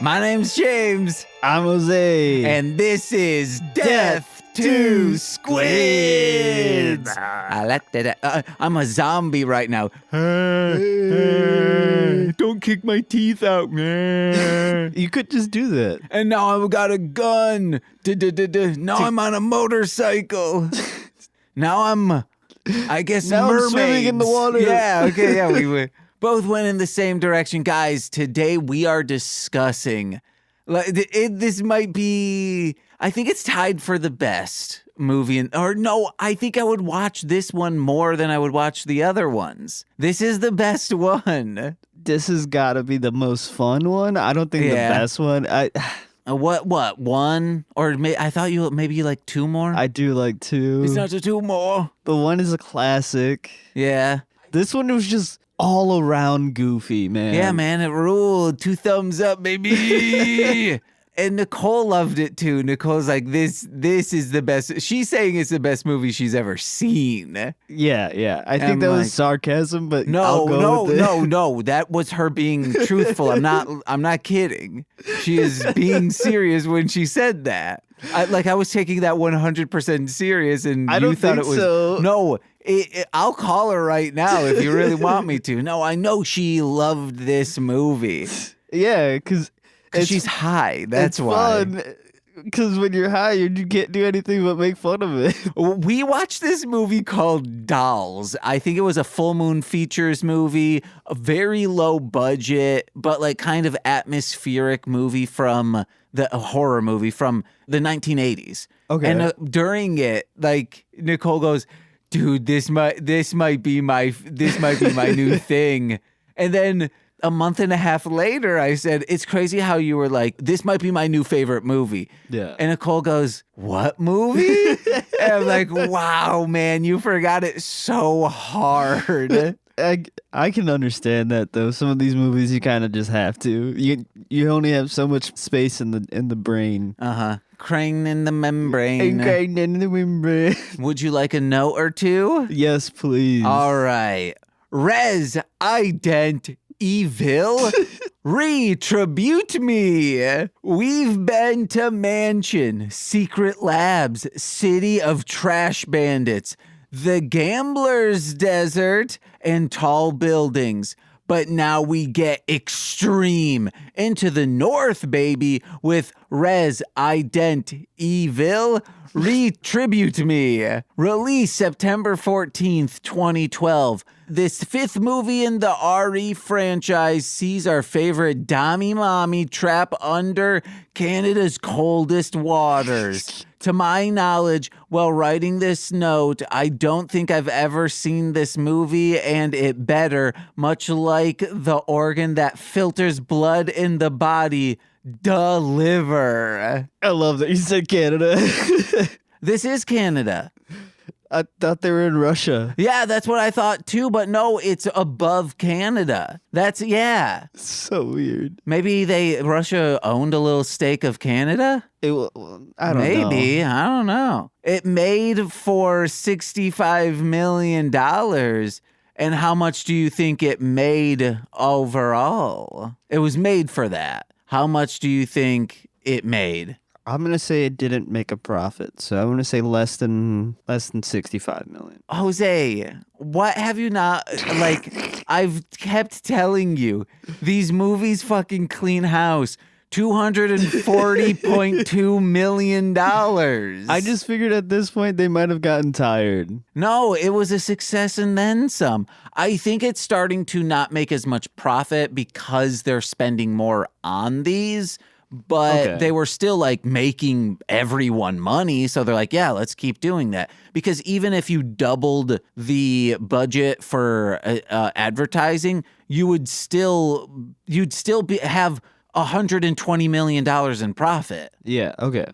My name's James. I'm Jose. And this is Death to Squids. I like that. I'm a zombie right now. Don't kick my teeth out, man. You could just do that. And now I've got a gun. Now I'm on a motorcycle. Now I guess now mermaids. I'm swimming in the water. Yeah, okay, yeah, we both went in the same direction. Guys, today we are discussing, this might be, I think it's tied for the best movie. I think I would watch this one more than I would watch the other ones. This is the best one. This has got to be the most fun one. I don't think the best one. What, one? Or I thought maybe you like two more? I do like two. It's not two more. The one is a classic. Yeah. This one was just all around goofy, man. Yeah, man, it ruled. 2 thumbs up, baby. And Nicole loved it too. Nicole's like, this is the best. She's saying it's the best movie she's ever seen. Yeah. I think that was sarcasm, but no. That was her being truthful. I'm not kidding. She is being serious when she said that. I was taking that 100% serious, and you thought it was so. No. I'll call her right now if you really want me to. No, I know she loved this movie. Yeah, because she's high. That's why. Because when you're high, you can't do anything but make fun of it. We watched this movie called Dolls. I think it was a Full Moon Features movie, a very low budget, but like kind of atmospheric movie from a horror movie from the 1980s. Okay. And during it, like Nicole goes, "Dude, this might be my new thing." And then a month and a half later, I said, "It's crazy how you were like, this might be my new favorite movie." Yeah. And Nicole goes, "What movie?" And I'm like, "Wow, man, you forgot it so hard." I can understand that though. Some of these movies you kind of just have to. You only have so much space in the brain. Crane in the membrane. Crane in the membrane. Would you like a note or two? Yes, please. All right. Res ident evil. Retribute me. We've been to Mansion, Secret Labs, City of Trash Bandits, the Gambler's Desert, and tall buildings. But now we get extreme into the north, baby, with Res Ident Evil. Retribute Me. Release September 14th, 2012. This 5th movie in the RE franchise sees our favorite Dommy Mommy trap under Canada's coldest waters. To my knowledge, while writing this note, I don't think I've ever seen this movie, and it better, much like the organ that filters blood in the body, deliver. I love that you said Canada. This is Canada. I thought they were in Russia. Yeah, that's what I thought too, but no, it's above Canada. Yeah. So weird. Maybe Russia owned a little stake of Canada? I don't know. Maybe. I don't know. It made for $65 million. And how much do you think it made overall? It was made for that. How much do you think it made? I'm going to say it didn't make a profit. So I'm going to say less than 65 million. Jose, what have you not, I've kept telling you, these movies fucking clean house. $240.2 million. I just figured at this point they might have gotten tired. No, it was a success and then some. I think it's starting to not make as much profit because they're spending more on these. But they were still like making everyone money. So they're like, yeah, let's keep doing that. Because even if you doubled the budget for advertising, you'd still have $120 million in profit. Yeah. Okay.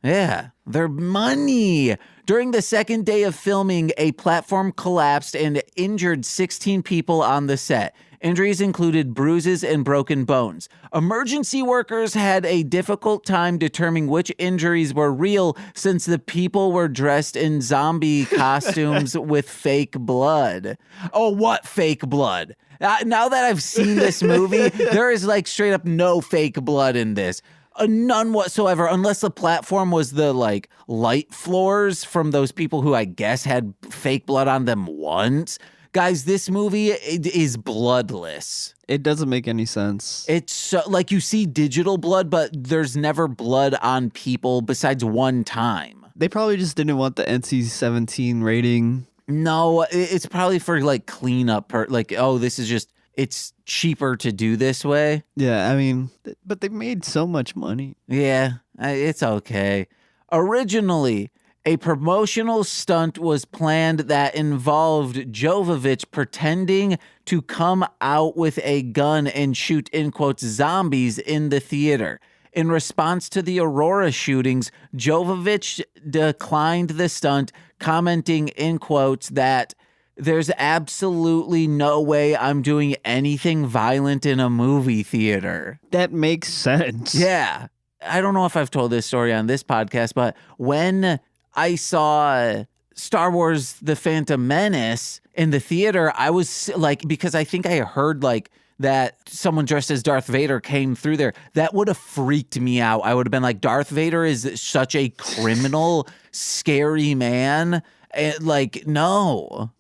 Yeah. Their money. During the second day of filming, a platform collapsed and injured 16 people on the set. Injuries included bruises and broken bones. Emergency workers had a difficult time determining which injuries were real since the people were dressed in zombie costumes with fake blood. Oh, what fake blood? Now that I've seen this movie, there is like straight up no fake blood in this. None whatsoever, unless the platform was the like light floors from those people who I guess had fake blood on them once. Guys, this movie is bloodless. It doesn't make any sense. It's so, like you see digital blood, but there's never blood on people besides one time. They probably just didn't want the NC-17 rating. No, it's probably for like cleanup, like, oh, this is just, it's cheaper to do this way. Yeah, I mean, but they made so much money. Yeah, it's okay. Originally, a promotional stunt was planned that involved Jovovich pretending to come out with a gun and shoot, in quotes, zombies in the theater. In response to the Aurora shootings, Jovovich declined the stunt, commenting, in quotes, that there's absolutely no way I'm doing anything violent in a movie theater. That makes sense. Yeah. I don't know if I've told this story on this podcast, but when I saw Star Wars The Phantom Menace in the theater, I was like, because I think I heard like that someone dressed as Darth Vader came through there. That would have freaked me out. I would have been like, Darth Vader is such a criminal, scary man. And like, no.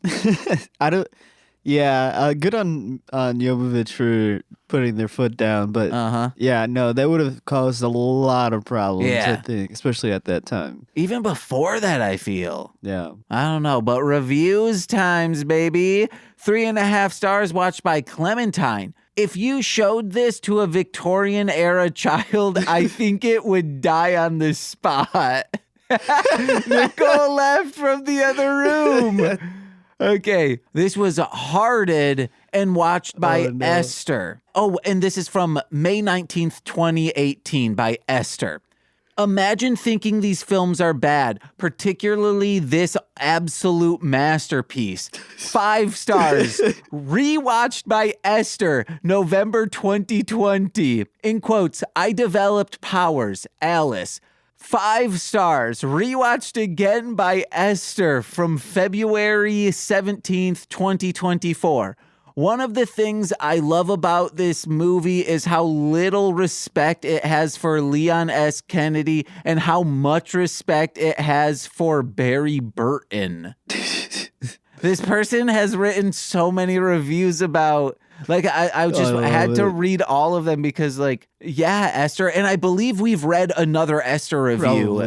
I don't. Yeah, good on Jovovich for putting their foot down, but yeah, no, that would have caused a lot of problems, I think, especially at that time. Even before that, I feel. Yeah. I don't know, but reviews times, baby. 3.5 stars watched by Clementine. If you showed this to a Victorian era child, I think it would die on the spot. Nicole left from the other room. Okay, this was hearted and watched by Esther. Oh, and this is from May 19th, 2018 by Esther. Imagine thinking these films are bad, particularly this absolute masterpiece. 5 stars. Rewatched by Esther, November 2020. In quotes, I developed powers, Alice. 5 stars. Rewatched again by Esther from February 17th, 2024. One of the things I love about this movie is how little respect it has for Leon S. Kennedy and how much respect it has for Barry Burton. This person has written so many reviews about, like, I just had to read all of them because, like, yeah, Esther. And I believe we've read another Esther review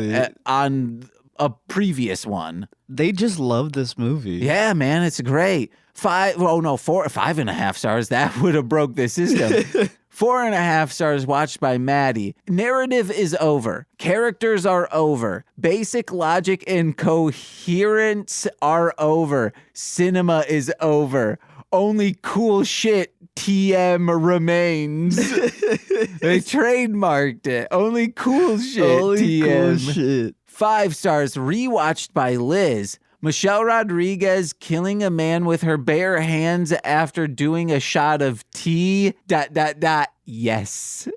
on a previous one. They just love this movie. Yeah, man, it's great. 5.5 stars. That would have broke the system. 4.5 stars watched by Maddie. Narrative is over. Characters are over. Basic logic and coherence are over. Cinema is over. Only cool shit TM remains. They trademarked it. Only cool shit TM. Cool shit. 5 stars rewatched by Liz. Michelle Rodriguez killing a man with her bare hands after doing a shot of tea. ... Yes.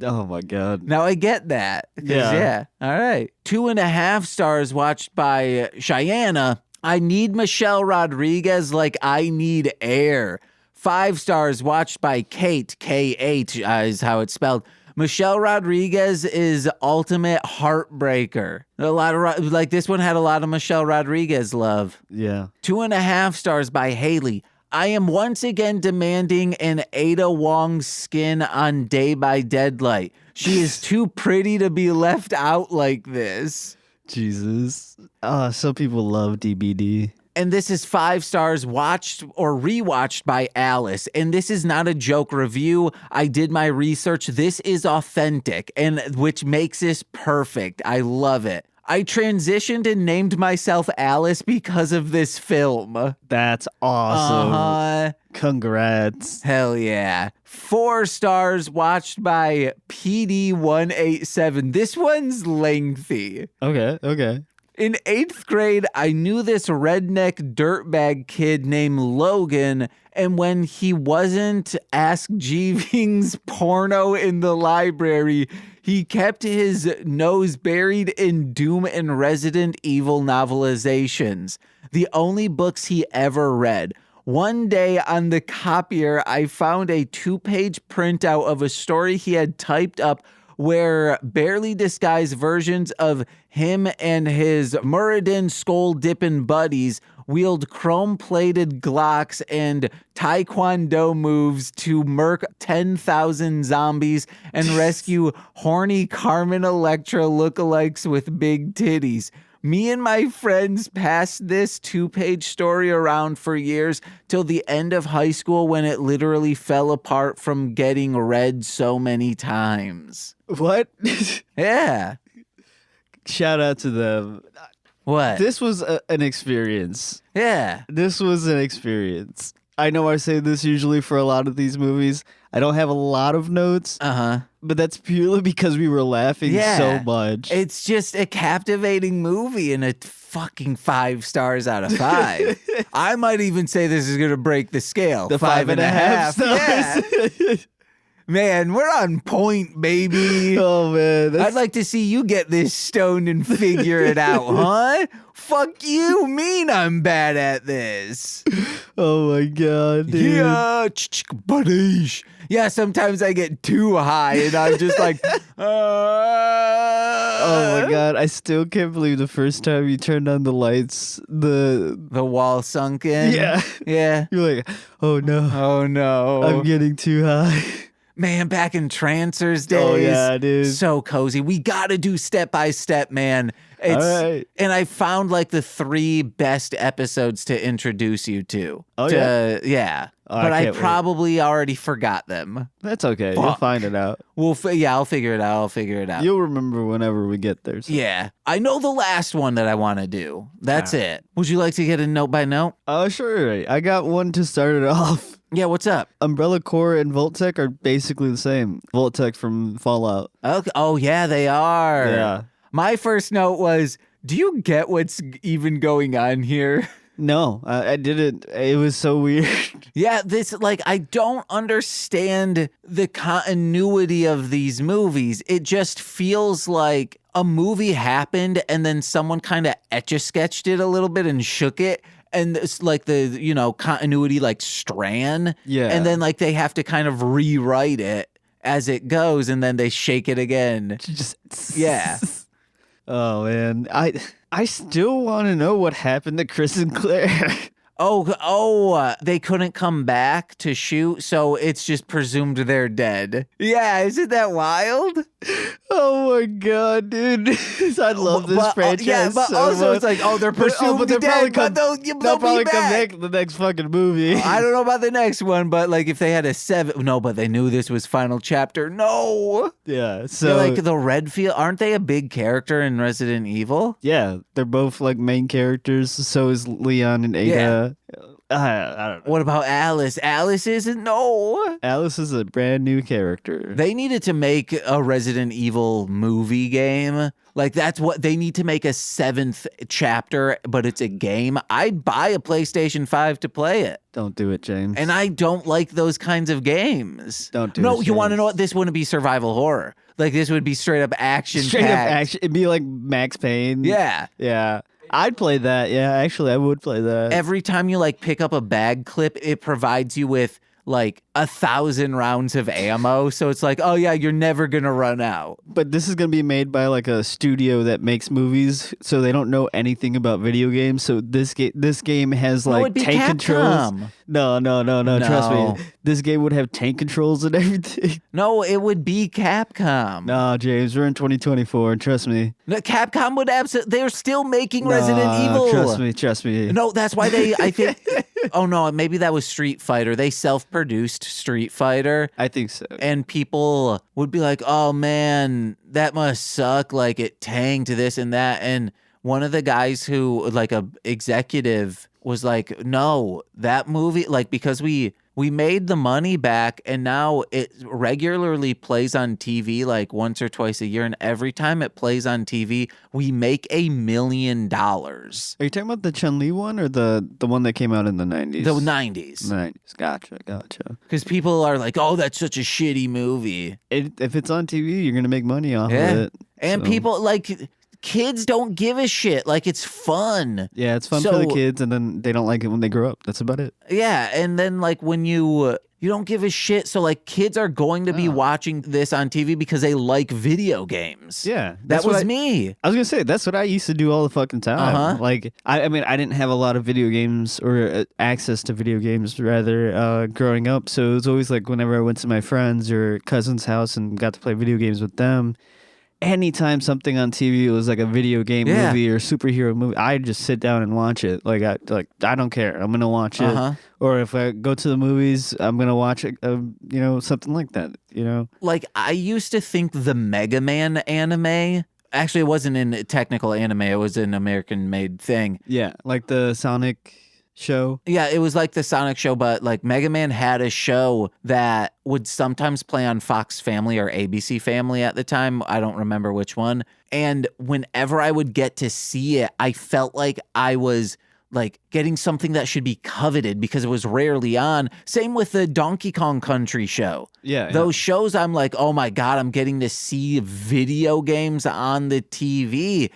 Oh my God. Now I get that. Yeah. All right. 2.5 stars watched by Cheyenne. I need Michelle Rodriguez like I need air. 5 stars watched by Kate. K-H is how it's spelled. Michelle Rodriguez is ultimate heartbreaker. A lot of, like, this one had a lot of Michelle Rodriguez love. Yeah. 2.5 stars by Haley. I am once again demanding an Ada Wong skin on Day by Deadlight. She is too pretty to be left out like this. Jesus. Some people love DBD. And this is 5 stars watched or rewatched by Alice. And this is not a joke review. I did my research. This is authentic, and which makes this perfect. I love it. I transitioned and named myself Alice because of this film. That's awesome. Congrats. Hell yeah. 4 stars watched by PD187. This one's lengthy. Okay. In 8th grade, I knew this redneck dirtbag kid named Logan, and when he wasn't Ask Jeeving's porno in the library, he kept his nose buried in Doom and Resident Evil novelizations, the only books he ever read. One day on the copier, I found a 2-page printout of a story he had typed up where barely disguised versions of him and his Muradin skull-dipping buddies wield chrome-plated Glocks and Taekwondo moves to murk 10,000 zombies and rescue horny Carmen Electra lookalikes with big titties. Me and my friends passed this 2-page story around for years till the end of high school when it literally fell apart from getting read so many times. What? Yeah. Shout out to them. What? This was an experience. Yeah. This was an experience. I know I say this usually for a lot of these movies. I don't have a lot of notes. But that's purely because we were laughing so much. It's just a captivating movie and a fucking 5 stars out of 5. I might even say this is going to break the scale. The 5.5 stars. Yeah. Man, we're on point, baby. Oh, man. I'd like to see you get this stoned and figure it out, huh? Fuck you, mean I'm bad at this. Oh, my God, dude. Yeah, buddy. Yeah, sometimes I get too high and I'm just like, Oh, my God. I still can't believe the first time you turned on the lights, the wall sunk in. Yeah. Yeah. You're like, oh, no. Oh, no. I'm getting too high. Man, back in Trancers days. Oh, yeah, dude. So cozy. We got to do step by step, man. All right. And I found like the 3 best episodes to introduce you to. Oh, yeah? Yeah. Oh, but I can't wait. probably already forgot them. That's okay. You'll find it out. I'll figure it out. You'll remember whenever we get there. So. Yeah. I know the last one that I want to do. That's it. Would you like to get a note by note? Oh, sure. I got one to start it off. Yeah, what's up? Umbrella Corps and Voltec are basically the same. Voltec from Fallout. Okay. Oh, yeah, they are. Yeah. My first note was, do you get what's even going on here? No, I didn't. It was so weird. Yeah, I don't understand the continuity of these movies. It just feels like a movie happened and then someone kind of etch-a-sketched it a little bit and shook it. And it's like the, continuity strand. Yeah. And then they have to kind of rewrite it as it goes and then they shake it again. Yeah. Oh, man. I still want to know what happened to Chris and Claire. They couldn't come back to shoot, so it's just presumed they're dead. Yeah, isn't that wild? Oh my God, dude. I love this franchise. Yeah, but so also much. it's like, they're presumed dead, but they'll probably be back. come back the next fucking movie. I don't know about the next one, but if they had a 7, no, but they knew this was final chapter. No. Yeah, so the Redfield, aren't they a big character in Resident Evil? Yeah, they're both main characters. So is Leon and Ada. Yeah. I don't know. What about Alice? Alice isn't. No. Alice is a brand new character. They needed to make a Resident Evil movie game. That's what they need to make, a 7th chapter, but it's a game. I'd buy a PlayStation 5 to play it. Don't do it, James. And I don't like those kinds of games. Don't do it. No, James. You want to know what? This wouldn't be survival horror. This would be straight up action. Straight up action. It'd be like Max Payne. Yeah. Yeah. I'd play that. Yeah, actually, I would play that. Every time you pick up a bag clip, it provides you with 1,000 rounds of ammo. So it's oh yeah, you're never gonna run out. But this is gonna be made by a studio that makes movies, so they don't know anything about video games. So this game has tank Capcom. controls. No. Trust me, this game would have tank controls and everything. No, it would be Capcom. No, James, we're in 2024. Trust me. No, Capcom would absolutely. They're still making Resident Evil. Trust me. No, that's why I think. Oh no, maybe that was Street Fighter. They self-produced Street Fighter. I think so. And people would be like, "Oh man, that must suck. It tanked this and that." And one of the guys who, a executive, was like, "No, that movie, because we We made the money back, and now it regularly plays on TV like once or twice a year. And every time it plays on TV, we make $1 million. Are you talking about the Chun-Li one or the one that came out in the 90s? The 90s. 90s. Gotcha. Because people are like, oh, that's such a shitty movie. If it's on TV, you're going to make money off of it. And people like... Kids don't give a shit. Like, it's fun. Yeah, it's fun for the kids, and then they don't like it when they grow up. That's about it. Yeah, and then, like, when you don't give a shit, so, like, kids are going to be watching this on TV because they like video games. Yeah. That was me. I was going to say, that's what I used to do all the fucking time. Like, I mean, I didn't have a lot of video games, or access to video games, rather, growing up, so it was always, like, whenever I went to my friends' or cousin's house and got to play video games with them, anytime something on TV was like a video game movie or superhero movie, I'd just sit down and watch it. Like I don't care. I'm gonna watch it. Or if I go to the movies, I'm gonna watch it. Something like that. Like I used to think the Mega Man anime. Actually, it wasn't in technical anime. It was an American-made thing. Yeah, like the Sonic show. Yeah, it was like the Sonic show, but like Mega Man had a show that would sometimes play on Fox Family or ABC Family at the time. I don't remember which one. And whenever I would get to see it, I felt like I was like getting something that should be coveted because it was rarely on. Same with the Donkey Kong Country show. Yeah. Those shows, I'm like, oh my God, I'm getting to see video games on the TV.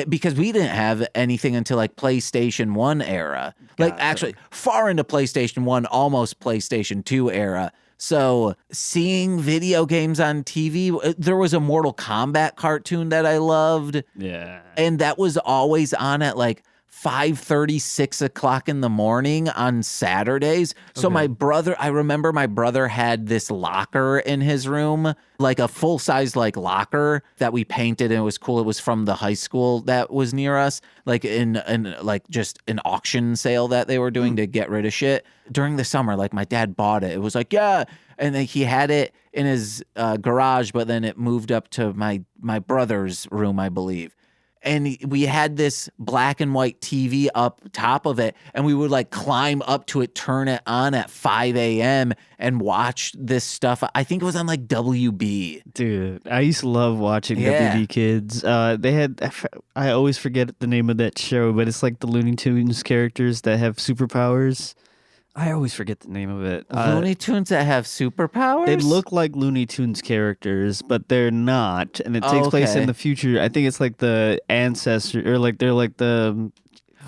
Because we didn't have anything until like PlayStation 1 era. Like actually far into PlayStation 1, almost PlayStation 2 era. So seeing video games on TV, there was a Mortal Kombat cartoon that I loved. Yeah. And that was always on at like 5:30, 6 o'clock in the morning on Saturdays. So I remember my brother had this locker in his room, like a full-size like locker that we painted, and it was cool. It was from the high school that was near us, like in like just an auction sale that they were doing to get rid of shit. During the summer, like my dad bought it. It was like, yeah. And then he had it in his garage, but then it moved up to my brother's room, I believe. And we had this black and white TV up top of it, and we would like climb up to it, turn it on at 5 a.m. and watch this stuff. I think it was on like WB. Dude, I used to love watching WB Kids. They had, I always forget the name of that show, but it's like the Looney Tunes characters that have superpowers. I always forget the name of it. Looney Tunes that have superpowers? They look like Looney Tunes characters, but they're not. And it takes place in the future. I think it's like the ancestor, or like they're like the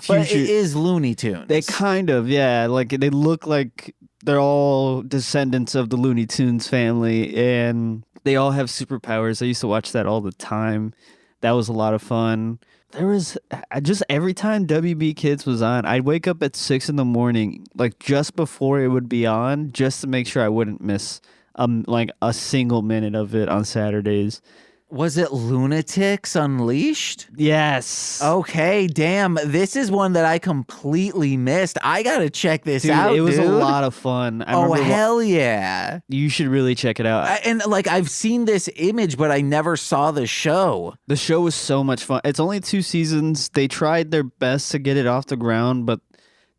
future. But it is Looney Tunes. They kind of, yeah. Like they look like they're all descendants of the Looney Tunes family, and they all have superpowers. I used to watch that all the time. That was a lot of fun. There was just every time WB Kids was on, I'd wake up at 6 a.m, like just before it would be on, just to make sure I wouldn't miss like a single minute of it on Saturdays. Was it Loonatics Unleashed? Yes. Okay, damn. This is one that I completely missed. I gotta check this out, It was a lot of fun. Hell yeah. You should really check it out. And like, I've seen this image, but I never saw the show. The show was so much fun. It's only 2 seasons. They tried their best to get it off the ground, but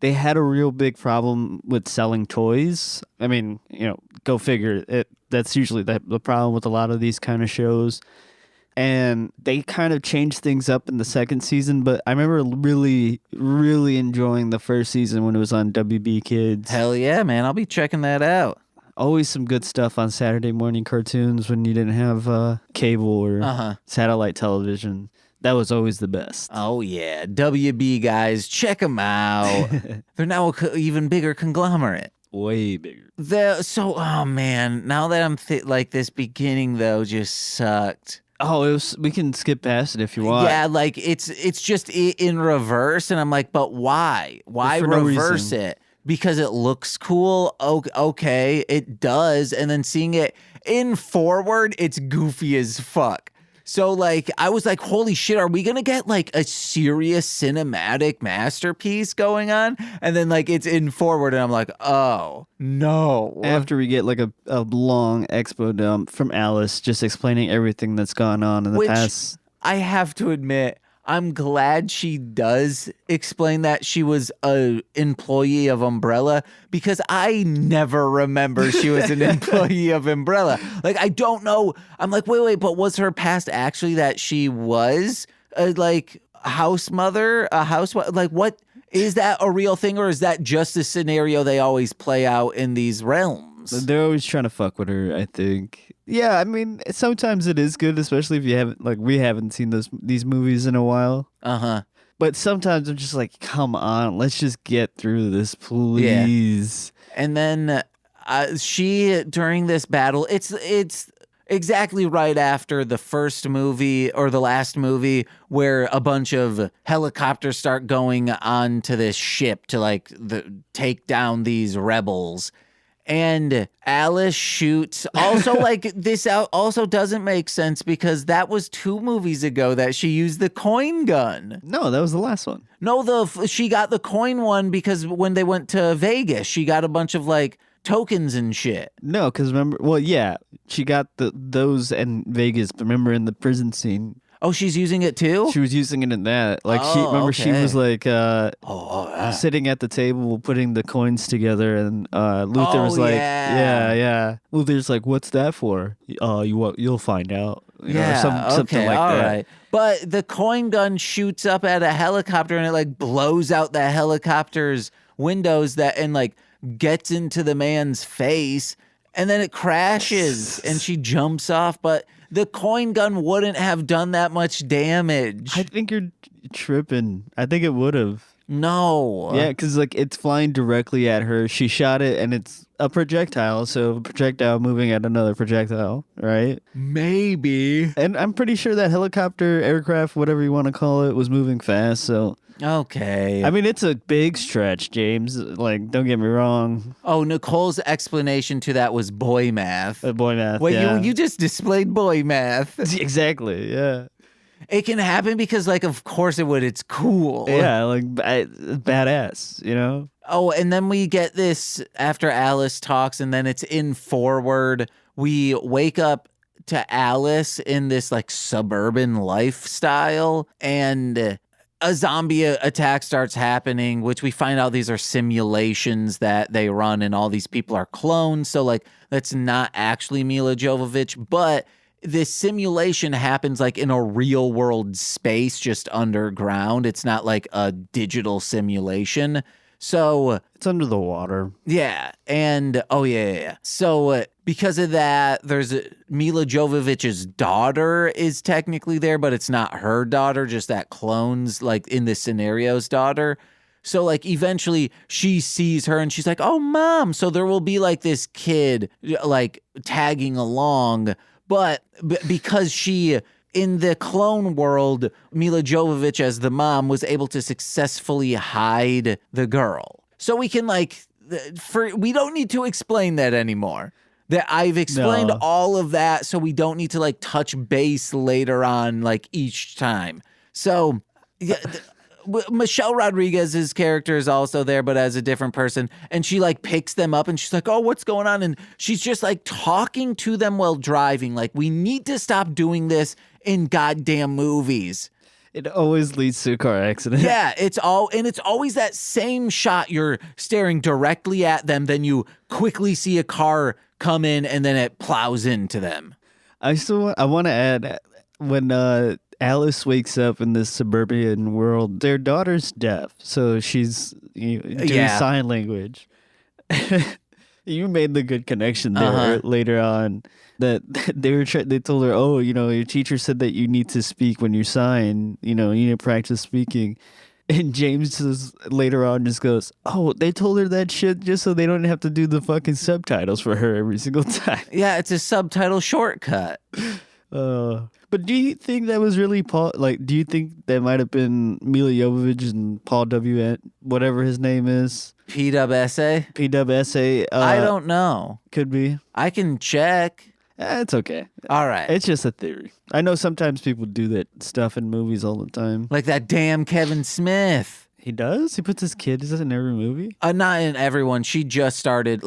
they had a real big problem with selling toys. I mean, go figure. That's usually the problem with a lot of these kind of shows. And they kind of changed things up in the second season, but I remember really, really enjoying the first season when it was on WB Kids. Hell yeah, man. I'll be checking that out. Always some good stuff on Saturday morning cartoons when you didn't have cable or satellite television. That was always the best. Oh, yeah. WB guys, check them out. They're now an even bigger conglomerate. Way bigger. Oh, man. Now that I'm like this beginning, though, just sucked. Oh, we can skip past it if you want. Yeah, like it's just in reverse, and I'm like, but why? Why reverse it? Because it looks cool. Okay, it does. And then seeing it in forward, it's goofy as fuck. So like, I was like, holy shit, are we gonna get like a serious cinematic masterpiece going on? And then like it's in forward, and I'm like, oh no. After we get like a long expo dump from Alice just explaining everything that's gone on in the past. I have to admit, I'm glad she does explain that she was a employee of Umbrella, because I never remember she was an employee of Umbrella. Like, I don't know. I'm like, wait, but was her past actually that she was a house mother, a housewife? Like, what is that a real thing, or is that just a scenario they always play out in these realms? They're always trying to fuck with her, I think. Yeah, I mean, sometimes it is good, especially if you haven't, we haven't seen these movies in a while. Uh-huh. But sometimes I'm just like, come on, let's just get through this, please. Yeah. And then she, during this battle, it's exactly right after the first movie or the last movie, where a bunch of helicopters start going onto this ship to take down these rebels. And Alice shoots. Also, this also doesn't make sense, because that was 2 movies ago that she used the coin gun. No, that was the last one. No, she got the coin one because when they went to Vegas, she got a bunch of tokens and shit. No, because remember, she got those in Vegas. But remember in the prison scene? Oh, she's using it too? She was using it in that. She was sitting at the table putting the coins together, and Luther was like, yeah. Luther's like, what's that for? You'll find out. Something like that. Right. But the coin gun shoots up at a helicopter, and it blows out the helicopter's windows and gets into the man's face, and then it crashes and she jumps off. But the coin gun wouldn't have done that much damage. I think you're tripping. I think it would have. No. Yeah, because it's flying directly at her. She shot it, and it's a projectile. So a projectile moving at another projectile, right? Maybe. And I'm pretty sure that helicopter, aircraft, whatever you want to call it, was moving fast. So okay. I mean, it's a big stretch, James. Don't get me wrong. Oh, Nicole's explanation to that was boy math. Boy math. Wait, yeah. you just displayed boy math. Exactly. Yeah. It can happen because, of course it would. It's cool. Yeah, badass, you know? Oh, and then we get this after Alice talks, and then it's in forward. We wake up to Alice in this, suburban lifestyle, and a zombie attack starts happening, which we find out these are simulations that they run, and all these people are clones. So, that's not actually Mila Jovovich, but this simulation happens in a real world space, just underground. It's not a digital simulation. So it's under the water. Yeah. And so because of that, there's Mila Jovovich's daughter is technically there, but it's not her daughter, just that clone's in this scenario's daughter. So eventually she sees her and she's like, "Oh, mom." So there will be this kid tagging along. But because she, in the clone world, Mila Jovovich as the mom was able to successfully hide the girl. So we can we don't need to explain that anymore. That I've explained all of that, so we don't need to touch base later on each time. So yeah. Michelle Rodriguez's character is also there, but as a different person. And she picks them up and she's like, "Oh, what's going on?" And she's just talking to them while driving. We need to stop doing this in goddamn movies. It always leads to a car accident. Yeah, it's always that same shot. You're staring directly at them, then you quickly see a car come in and then it plows into them. I want to add, when Alice wakes up in this suburban world, their daughter's deaf, so she's doing sign language. You made the good connection there later on. That they told her, "Oh, your teacher said that you need to speak when you sign. You need to practice speaking." And James says later on just goes, "Oh, they told her that shit just so they don't have to do the fucking subtitles for her every single time." Yeah, it's a subtitle shortcut. But do you think that was really Paul? Do you think that might have been Mila Jovovich and Paul W. whatever his name is? PWSA? PWSA. I don't know. Could be. I can check. It's okay. All right. It's just a theory. I know sometimes people do that stuff in movies all the time. Like that damn Kevin Smith. He does? He puts his kids in every movie? Not in everyone. She just started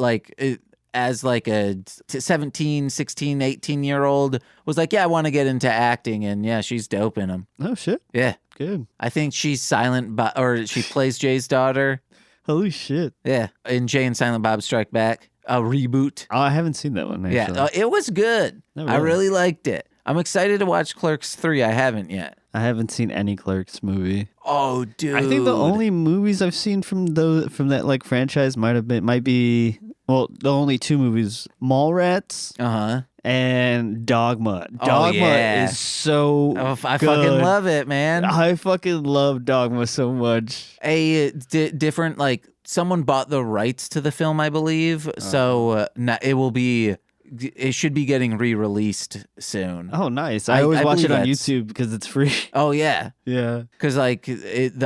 as a 17, 16, 18-year-old was like, "Yeah, I want to get into acting." And yeah, she's dope in them. Oh, shit. Yeah. Good. I think she's or she plays Jay's daughter. Holy shit. Yeah, in Jay and Silent Bob Strike Back, a reboot. Oh, I haven't seen that one, actually. Yeah, it was good. Oh, I really? really liked it. I'm excited to watch Clerks 3. I haven't yet. I haven't seen any Clerks movie. Oh, dude. I think the only movies I've seen from that like franchise might be the only 2 movies, Mallrats. And Dogma. Dogma is so I good. fucking love it, man. I fucking love Dogma so much. Different, like, someone bought the rights to the film, I believe. So it should be getting re-released soon. Oh, nice. I always watch it on YouTube because it's free. Oh, yeah. Yeah. Because, like,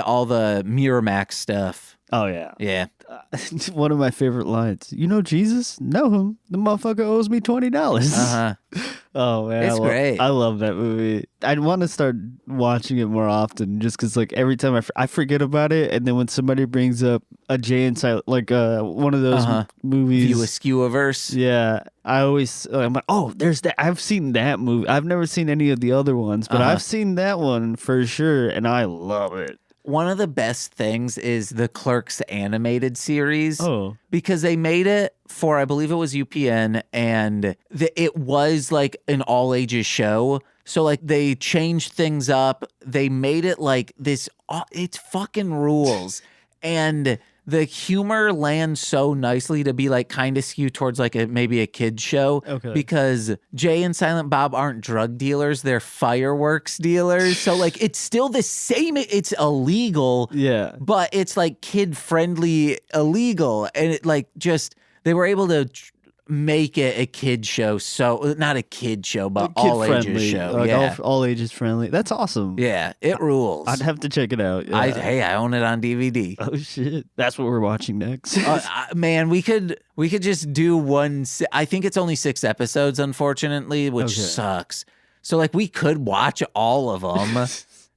all the Miramax stuff. Oh, yeah. Yeah. One of my favorite lines. You know Jesus? Know him. The motherfucker owes me $20. Oh, man. It's great. I love that movie. I'd want to start watching it more often just because, like, every time I forget about it. And then when somebody brings up a Jay and Silent, like one of those movies. View Askewniverse. Yeah. I'm like, oh, there's that. I've seen that movie. I've never seen any of the other ones, but I've seen that one for sure. And I love it. One of the best things is the Clerks animated series. Oh. Because they made it for, I believe it was UPN, and it was like an all ages show. So like they changed things up. They made it like this. It's fucking rules. And the humor lands so nicely to be like kind of skewed towards like maybe a kid's show. Okay. Because Jay and Silent Bob aren't drug dealers, they're fireworks dealers. So like it's still the same, it's illegal. Yeah. But it's like kid friendly illegal. And it like just, they were able to make it a kid show. So not a kid show, but all ages show. Like yeah. all ages friendly. That's awesome. Yeah, it rules. I'd have to check it out. Yeah. I own it on DVD. Oh shit, that's what we're watching next. Man, we could just do one. I think it's only 6 episodes, unfortunately, which sucks. So like we could watch all of them.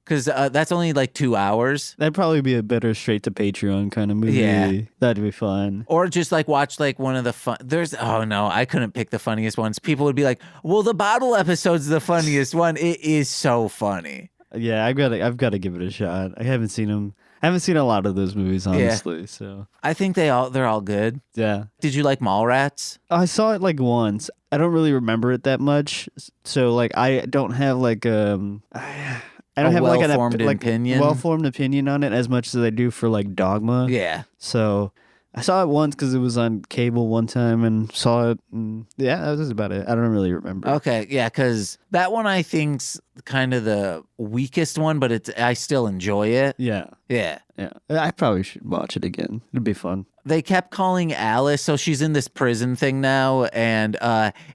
Because that's only like 2 hours. That'd probably be a better straight to Patreon kind of movie. Yeah. That'd be fun. Or just like watch like one of the I couldn't pick the funniest ones. People would be like, well, the bottle episode's the funniest one. It is so funny. Yeah, I've got to give it a shot. I haven't seen them. I haven't seen a lot of those movies, honestly. Yeah. So I think they're all good. Yeah. Did you like Mallrats? I saw it like once. I don't really remember it that much. So like I don't have like I don't have like opinion. Well-formed opinion on it as much as I do for like Dogma. Yeah. So I saw it once because it was on cable one time and saw it. And yeah, that was about it. I don't really remember. Okay, yeah, because that one I think's kind of the weakest one, but I still enjoy it. Yeah. Yeah. Yeah. I probably should watch it again. It'd be fun. They kept calling Alice, so she's in this prison thing now, and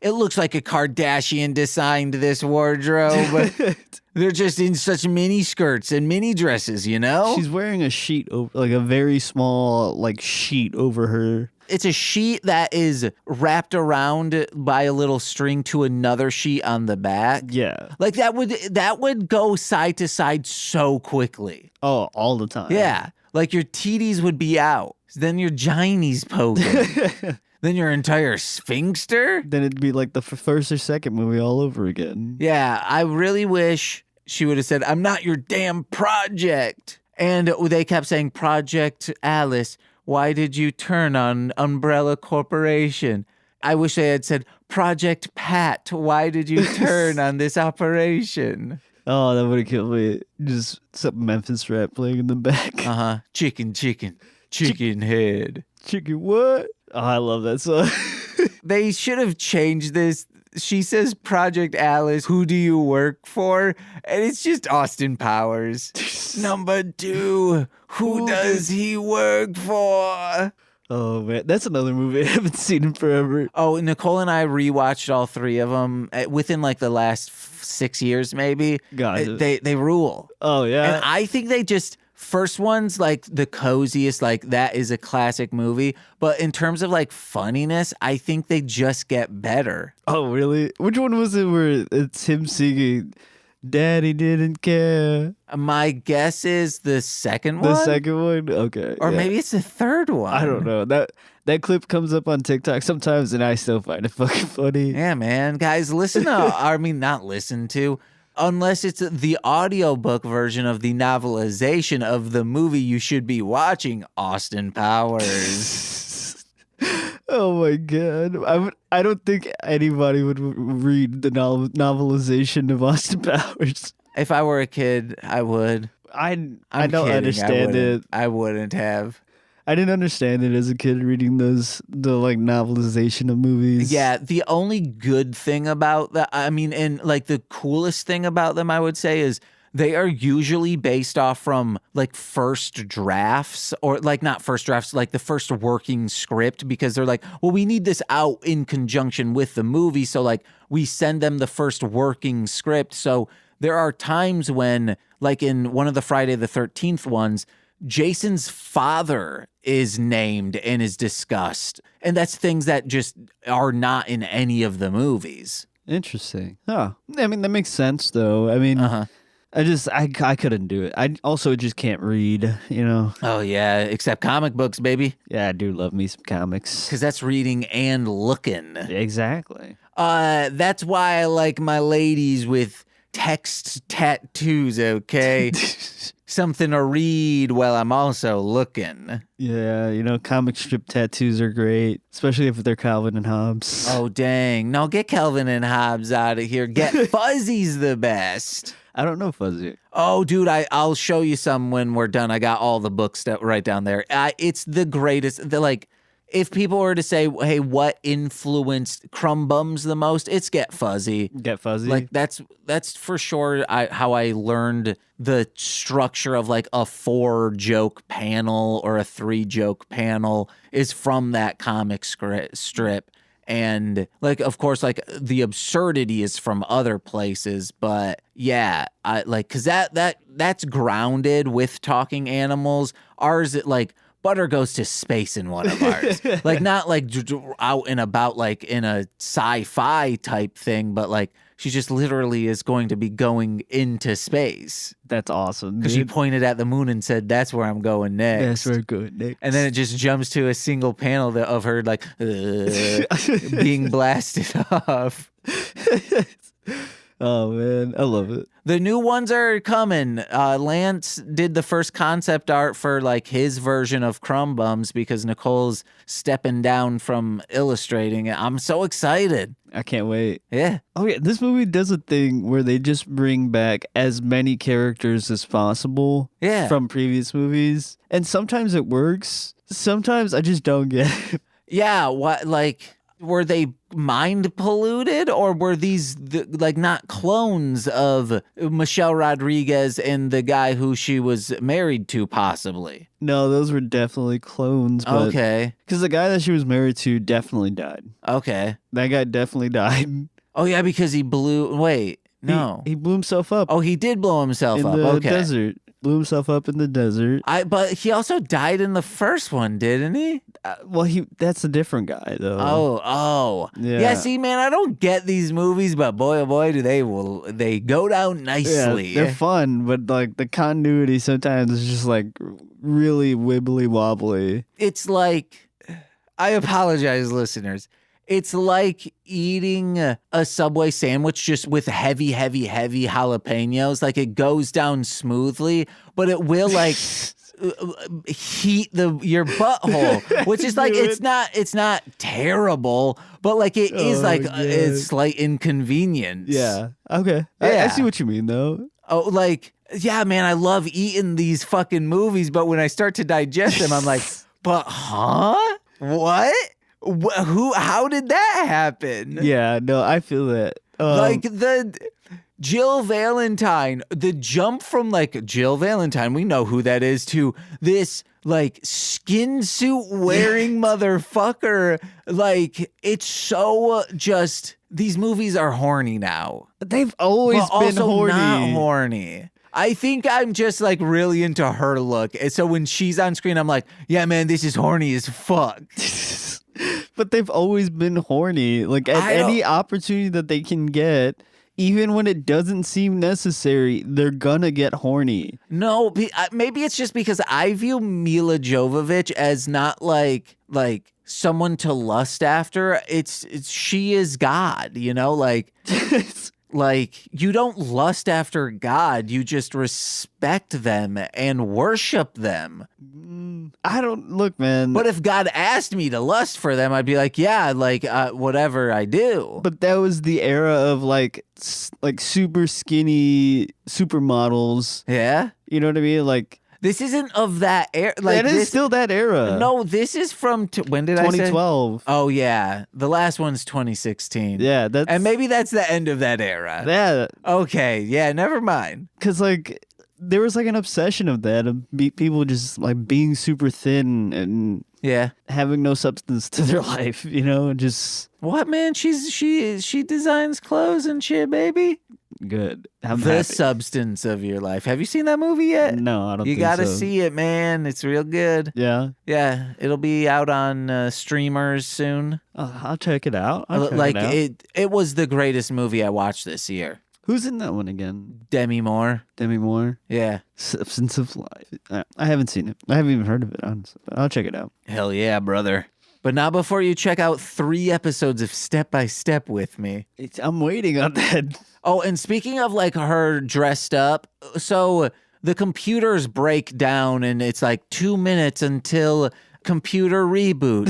it looks like a Kardashian designed this wardrobe. They're just in such mini skirts and mini dresses, you know? She's wearing a sheet over, like a very small like sheet over her. It's a sheet that is wrapped around by a little string to another sheet on the back. Yeah. Like that would go side to side so quickly. Oh, all the time. Yeah. Like your titties would be out. Then your ginies poking. Then your entire sphincter. Then it'd be like the first or second movie all over again. Yeah. I really wish she would have said, I'm not your damn project. And they kept saying, Project Alice, why did you turn on Umbrella Corporation? I wish they had said, Project Pat, why did you turn on this operation? Oh, that would have killed me. Just some Memphis rap playing in the back. Chicken head. Chicken what? Oh, I love that song. They should have changed this. She says, Project Alice, who do you work for? And it's just Austin Powers. Number 2, who does he work for? Oh, man. That's another movie I haven't seen in forever. Oh, Nicole and I rewatched all 3 of them within like the last 6 years, maybe. God. They rule. Oh, yeah. And I think they just... First one's like the coziest, like that is a classic movie. But in terms of like funniness, I think they just get better. Oh, really? Which one was it where it's him singing, Daddy didn't care? My guess is the second one. The second one? Okay. Or maybe it's the third one. I don't know. That clip comes up on TikTok sometimes and I still find it fucking funny. Yeah, man. Guys, listen to, not listen to. unless it's the audiobook version of the novelization of the movie you should be watching, Austin Powers. Oh my God. I don't think anybody would read the novelization of Austin Powers. If I were a kid, I would. I don't understand it. I wouldn't have. I didn't understand it as a kid reading the novelization of movies. Yeah, the only good thing about that, I mean, and like the coolest thing about them, I would say, is they are usually based off from like first drafts, or like not first drafts, like the first working script, because they're like, well, we need this out in conjunction with the movie. So like we send them the first working script. So there are times when, like in one of the Friday the 13th ones, Jason's father is named and is discussed. And that's things that just are not in any of the movies. Interesting. Huh. I mean, that makes sense, though. I mean, I couldn't do it. I also just can't read, you know? Oh, yeah. Except comic books, baby. Yeah, I do love me some comics. Because that's reading and looking. Exactly. That's why I like my ladies with text tattoos, okay? Something to read while I'm also looking. Yeah, you know, comic strip tattoos are great, especially if they're Calvin and Hobbes. Oh, dang. No, get Calvin and Hobbes out of here. Get Fuzzy's the best. I don't know Fuzzy. Oh, dude, I'll show you some when we're done. I got all the books right down there. It's the greatest. If people were to say, hey, what influenced Crumb Bums the most, it's Get Fuzzy. Get Fuzzy? Like, that's for sure how I learned the structure of like a 4-joke panel or a 3-joke panel is from that comic strip. And like, of course, like the absurdity is from other places, but yeah, I like, cause that's grounded with talking animals. Ours, like, Butter goes to space in one of ours. Like, not like out and about, like in a sci-fi type thing, but like she just literally is going to be going into space. That's awesome. Because she pointed at the moon and said, that's where I'm going next. That's where I'm going next. And then it just jumps to a single panel of her like being blasted off. Oh, man. I love it. The new ones are coming. Lance did the first concept art for like his version of Crumb Bums because Nicole's stepping down from illustrating it. I'm so excited. I can't wait. Yeah. Oh, yeah. This movie does a thing where they just bring back as many characters as possible from previous movies. And sometimes it works. Sometimes I just don't get it. Yeah. What, like... Were they mind polluted, or were these like not clones of Michelle Rodriguez and the guy who she was married to, possibly? No, those were definitely clones. But, okay. Because the guy that she was married to definitely died. Okay. That guy definitely died. Oh, yeah, because he blew... Wait, no. He blew himself up. Oh, he did blow himself up. In the okay. desert. Blew himself up in the desert. But he also died in the first one, didn't he? Well, that's a different guy, though. Oh. Yeah, see, man, I don't get these movies, but boy, oh boy, they go down nicely. Yeah, they're fun, but like the continuity sometimes is just like really wibbly wobbly. It's like, I apologize, listeners. It's like eating a Subway sandwich just with heavy jalapenos. Like it goes down smoothly, but it will like heat your butthole, which is like it's not terrible, but like it is like a slight inconvenience. Yeah. Okay. Yeah. I see what you mean though. Oh, like, yeah, man, I love eating these fucking movies, but when I start to digest them, I'm like, but what? How did that happen? Yeah, no, I feel that. Like the Jill Valentine, the jump from like Jill Valentine, we know who that is, to this like skin suit wearing motherfucker. Like it's so just, these movies are horny now. They've always but been also horny. Not horny. I think I'm just like really into her look. And so when she's on screen, I'm like, yeah, man, this is horny as fuck. But they've always been horny. Like at any opportunity that they can get, even when it doesn't seem necessary, they're gonna get horny. No, maybe it's just because I view Mila Jovovich as not like someone to lust after. It's she is God, you know, like Like, you don't lust after God. You just respect them and worship them. I don't look, man. But if God asked me to lust for them, I'd be like, yeah, like whatever I do. But that was the era of like super skinny supermodels. Yeah. You know what I mean? Like, this isn't of that era. Like, that is still that era. No, this is from when did 2012. I say? Oh yeah, the last one's 2016. Yeah, and maybe that's the end of that era. Yeah. Okay. Yeah. Never mind. Because like there was like an obsession of that of people just like being super thin and having no substance to their life. You know, just what, man? She designs clothes and shit, baby. Good. I'm the happy. Substance of your life. Have you seen that movie yet? No, I don't. You gotta see it, man. It's real good. Yeah. Yeah. It'll be out on streamers soon. I'll check it out. It was the greatest movie I watched this year. Who's in that one again? Demi Moore. Demi Moore? Yeah. Substance of Life. I haven't seen it. I haven't even heard of it, honestly. But I'll check it out. Hell yeah, brother. But not before you check out 3 episodes of Step by Step with me. I'm waiting on that. Oh, and speaking of like her dressed up, so the computers break down and it's like 2 minutes until computer reboot.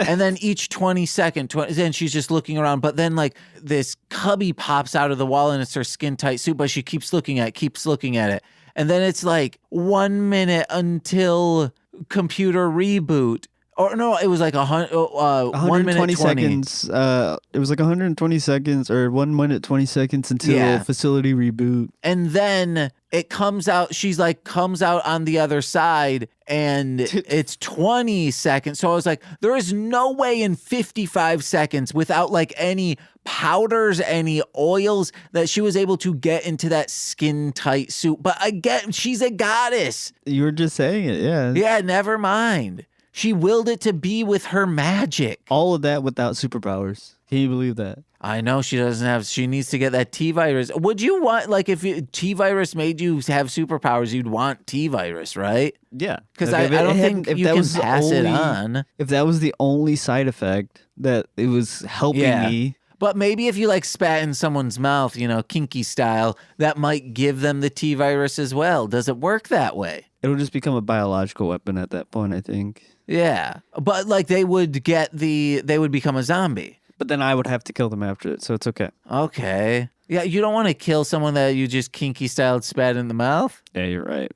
And then each 20-second, then she's just looking around. But then like this cubby pops out of the wall and it's her skin tight suit, but she keeps looking at it. And then it's like 1 minute until computer reboot. Or no, it was like 1 minute 20 seconds. It was like 120 seconds or 1 minute 20 seconds until facility reboot. And then it comes out. She's like comes out on the other side, and it's 20 seconds. So I was like, there is no way in 55 seconds without like any powders, any oils that she was able to get into that skin tight suit. But again, she's a goddess. You were just saying it, yeah. Yeah, never mind. She willed it to be with her magic. All of that without superpowers. Can you believe that? I know she doesn't have. She needs to get that T-virus. Would you want, like, if T-virus made you have superpowers, you'd want T-virus, right? Yeah. Because I don't think you can pass it on. If that was the only side effect that it was helping me. But maybe if you like spat in someone's mouth, you know, kinky style, that might give them the T-virus as well. Does it work that way? It'll just become a biological weapon at that point, I think. Yeah. But like they would become a zombie. But then I would have to kill them after it, so it's okay. Okay. Yeah, you don't want to kill someone that you just kinky styled spat in the mouth? Yeah, you're right.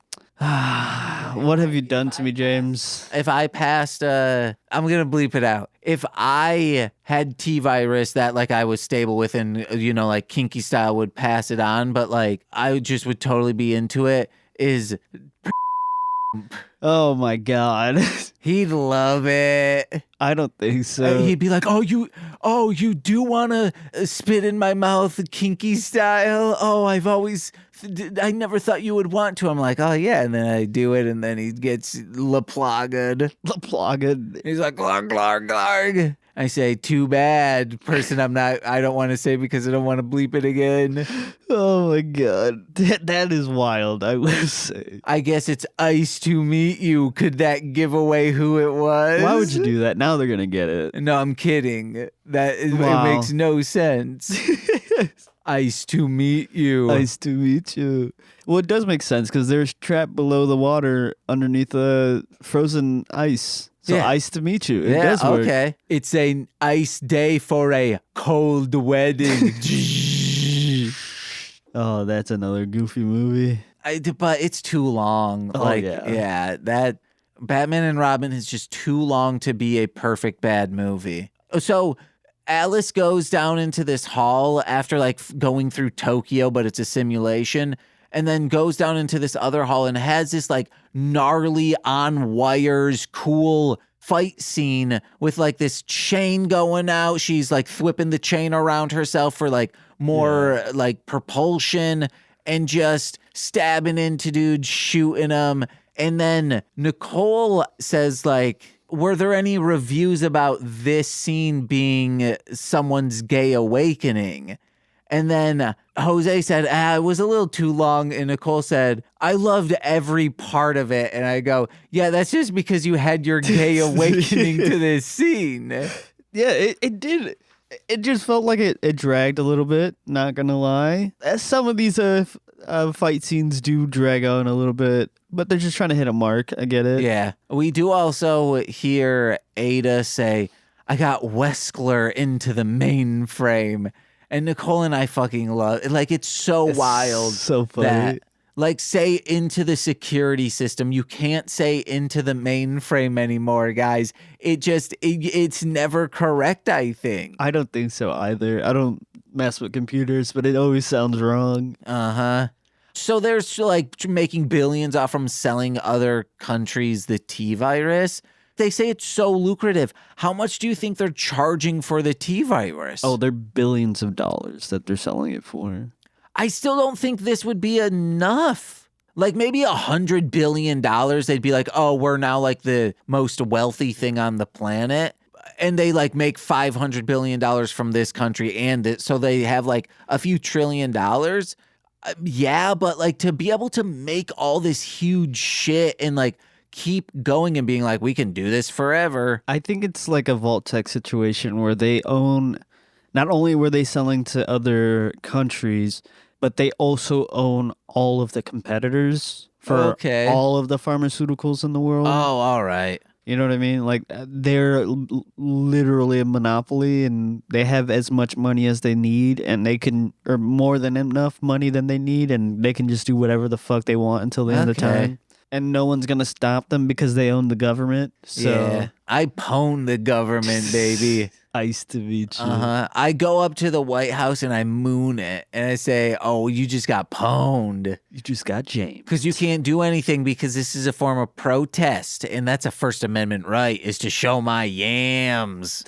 What have you done to me, James? If I passed, I'm going to bleep it out. If I had T-virus that like I was stable with and, you know, like kinky style would pass it on, but like I just would totally be into it, is... Oh my God. He'd love it. I don't think so. He'd be like, oh, you do want to spit in my mouth kinky style? Oh, I never thought you would want to. I'm like, oh yeah. And then I do it. And then he gets laploged. He's like, glarg, glarg, glarg. I say, too bad, person I don't want to say because I don't want to bleep it again. Oh my God. That is wild, I will say. I guess it's ice to meet you. Could that give away who it was? Why would you do that? Now they're going to get it. No, I'm kidding. It makes no sense. Ice to meet you. Ice to meet you. Well, it does make sense because they're trapped below the water underneath the frozen ice. So ice to meet you. It does work. Okay. It's an ice day for a cold wedding. Oh, that's another goofy movie. But it's too long. Oh, yeah. That Batman and Robin is just too long to be a perfect bad movie. So Alice goes down into this hall after like going through Tokyo, but it's a simulation. And then goes down into this other hall and has this like gnarly on wires, cool fight scene with like this chain going out. She's like whipping the chain around herself for like more like propulsion and just stabbing into dudes, shooting them. And then Nicole says like, were there any reviews about this scene being someone's gay awakening? And then Jose said, it was a little too long. And Nicole said, I loved every part of it. And I go, yeah, that's just because you had your gay awakening to this scene. Yeah, it did. It just felt like it dragged a little bit, not gonna lie. Some of these fight scenes do drag on a little bit, but they're just trying to hit a mark. I get it. Yeah. We do also hear Ada say, I got Weskler into the mainframe. And Nicole and I fucking love it. Like, it's so wild. So funny. That, like, say into the security system. You can't say into the mainframe anymore, guys. It's never correct, I think. I don't think so either. I don't mess with computers, but it always sounds wrong. Uh-huh. So there's like making billions off from selling other countries the T-virus. They say it's so lucrative. How much do you think they're charging for the T-virus? Oh, they're billions of dollars that they're selling it for. I still don't think this would be enough. Like maybe $100 billion. They'd be like, oh, we're now like the most wealthy thing on the planet. And they like make $500 billion from this country. And so they have like a few $1 trillion. Yeah, but like to be able to make all this huge shit and like keep going and being like, we can do this forever. I think it's like a Vault-Tec situation where they own, not only were they selling to other countries, but they also own all of the competitors for all of the pharmaceuticals in the world. Oh, all right. You know what I mean? Like they're literally a monopoly and they have as much money as they need and they can, or more than enough money than they need, and they can just do whatever the fuck they want until the end of time. And no one's going to stop them because they own the government. So yeah, I pwn the government, baby. Nice to meet you. I go up to the White House and I moon it. And I say, oh, you just got pwned. You just got jamed. Because you can't do anything because this is a form of protest. And that's a First Amendment right, is to show my yams.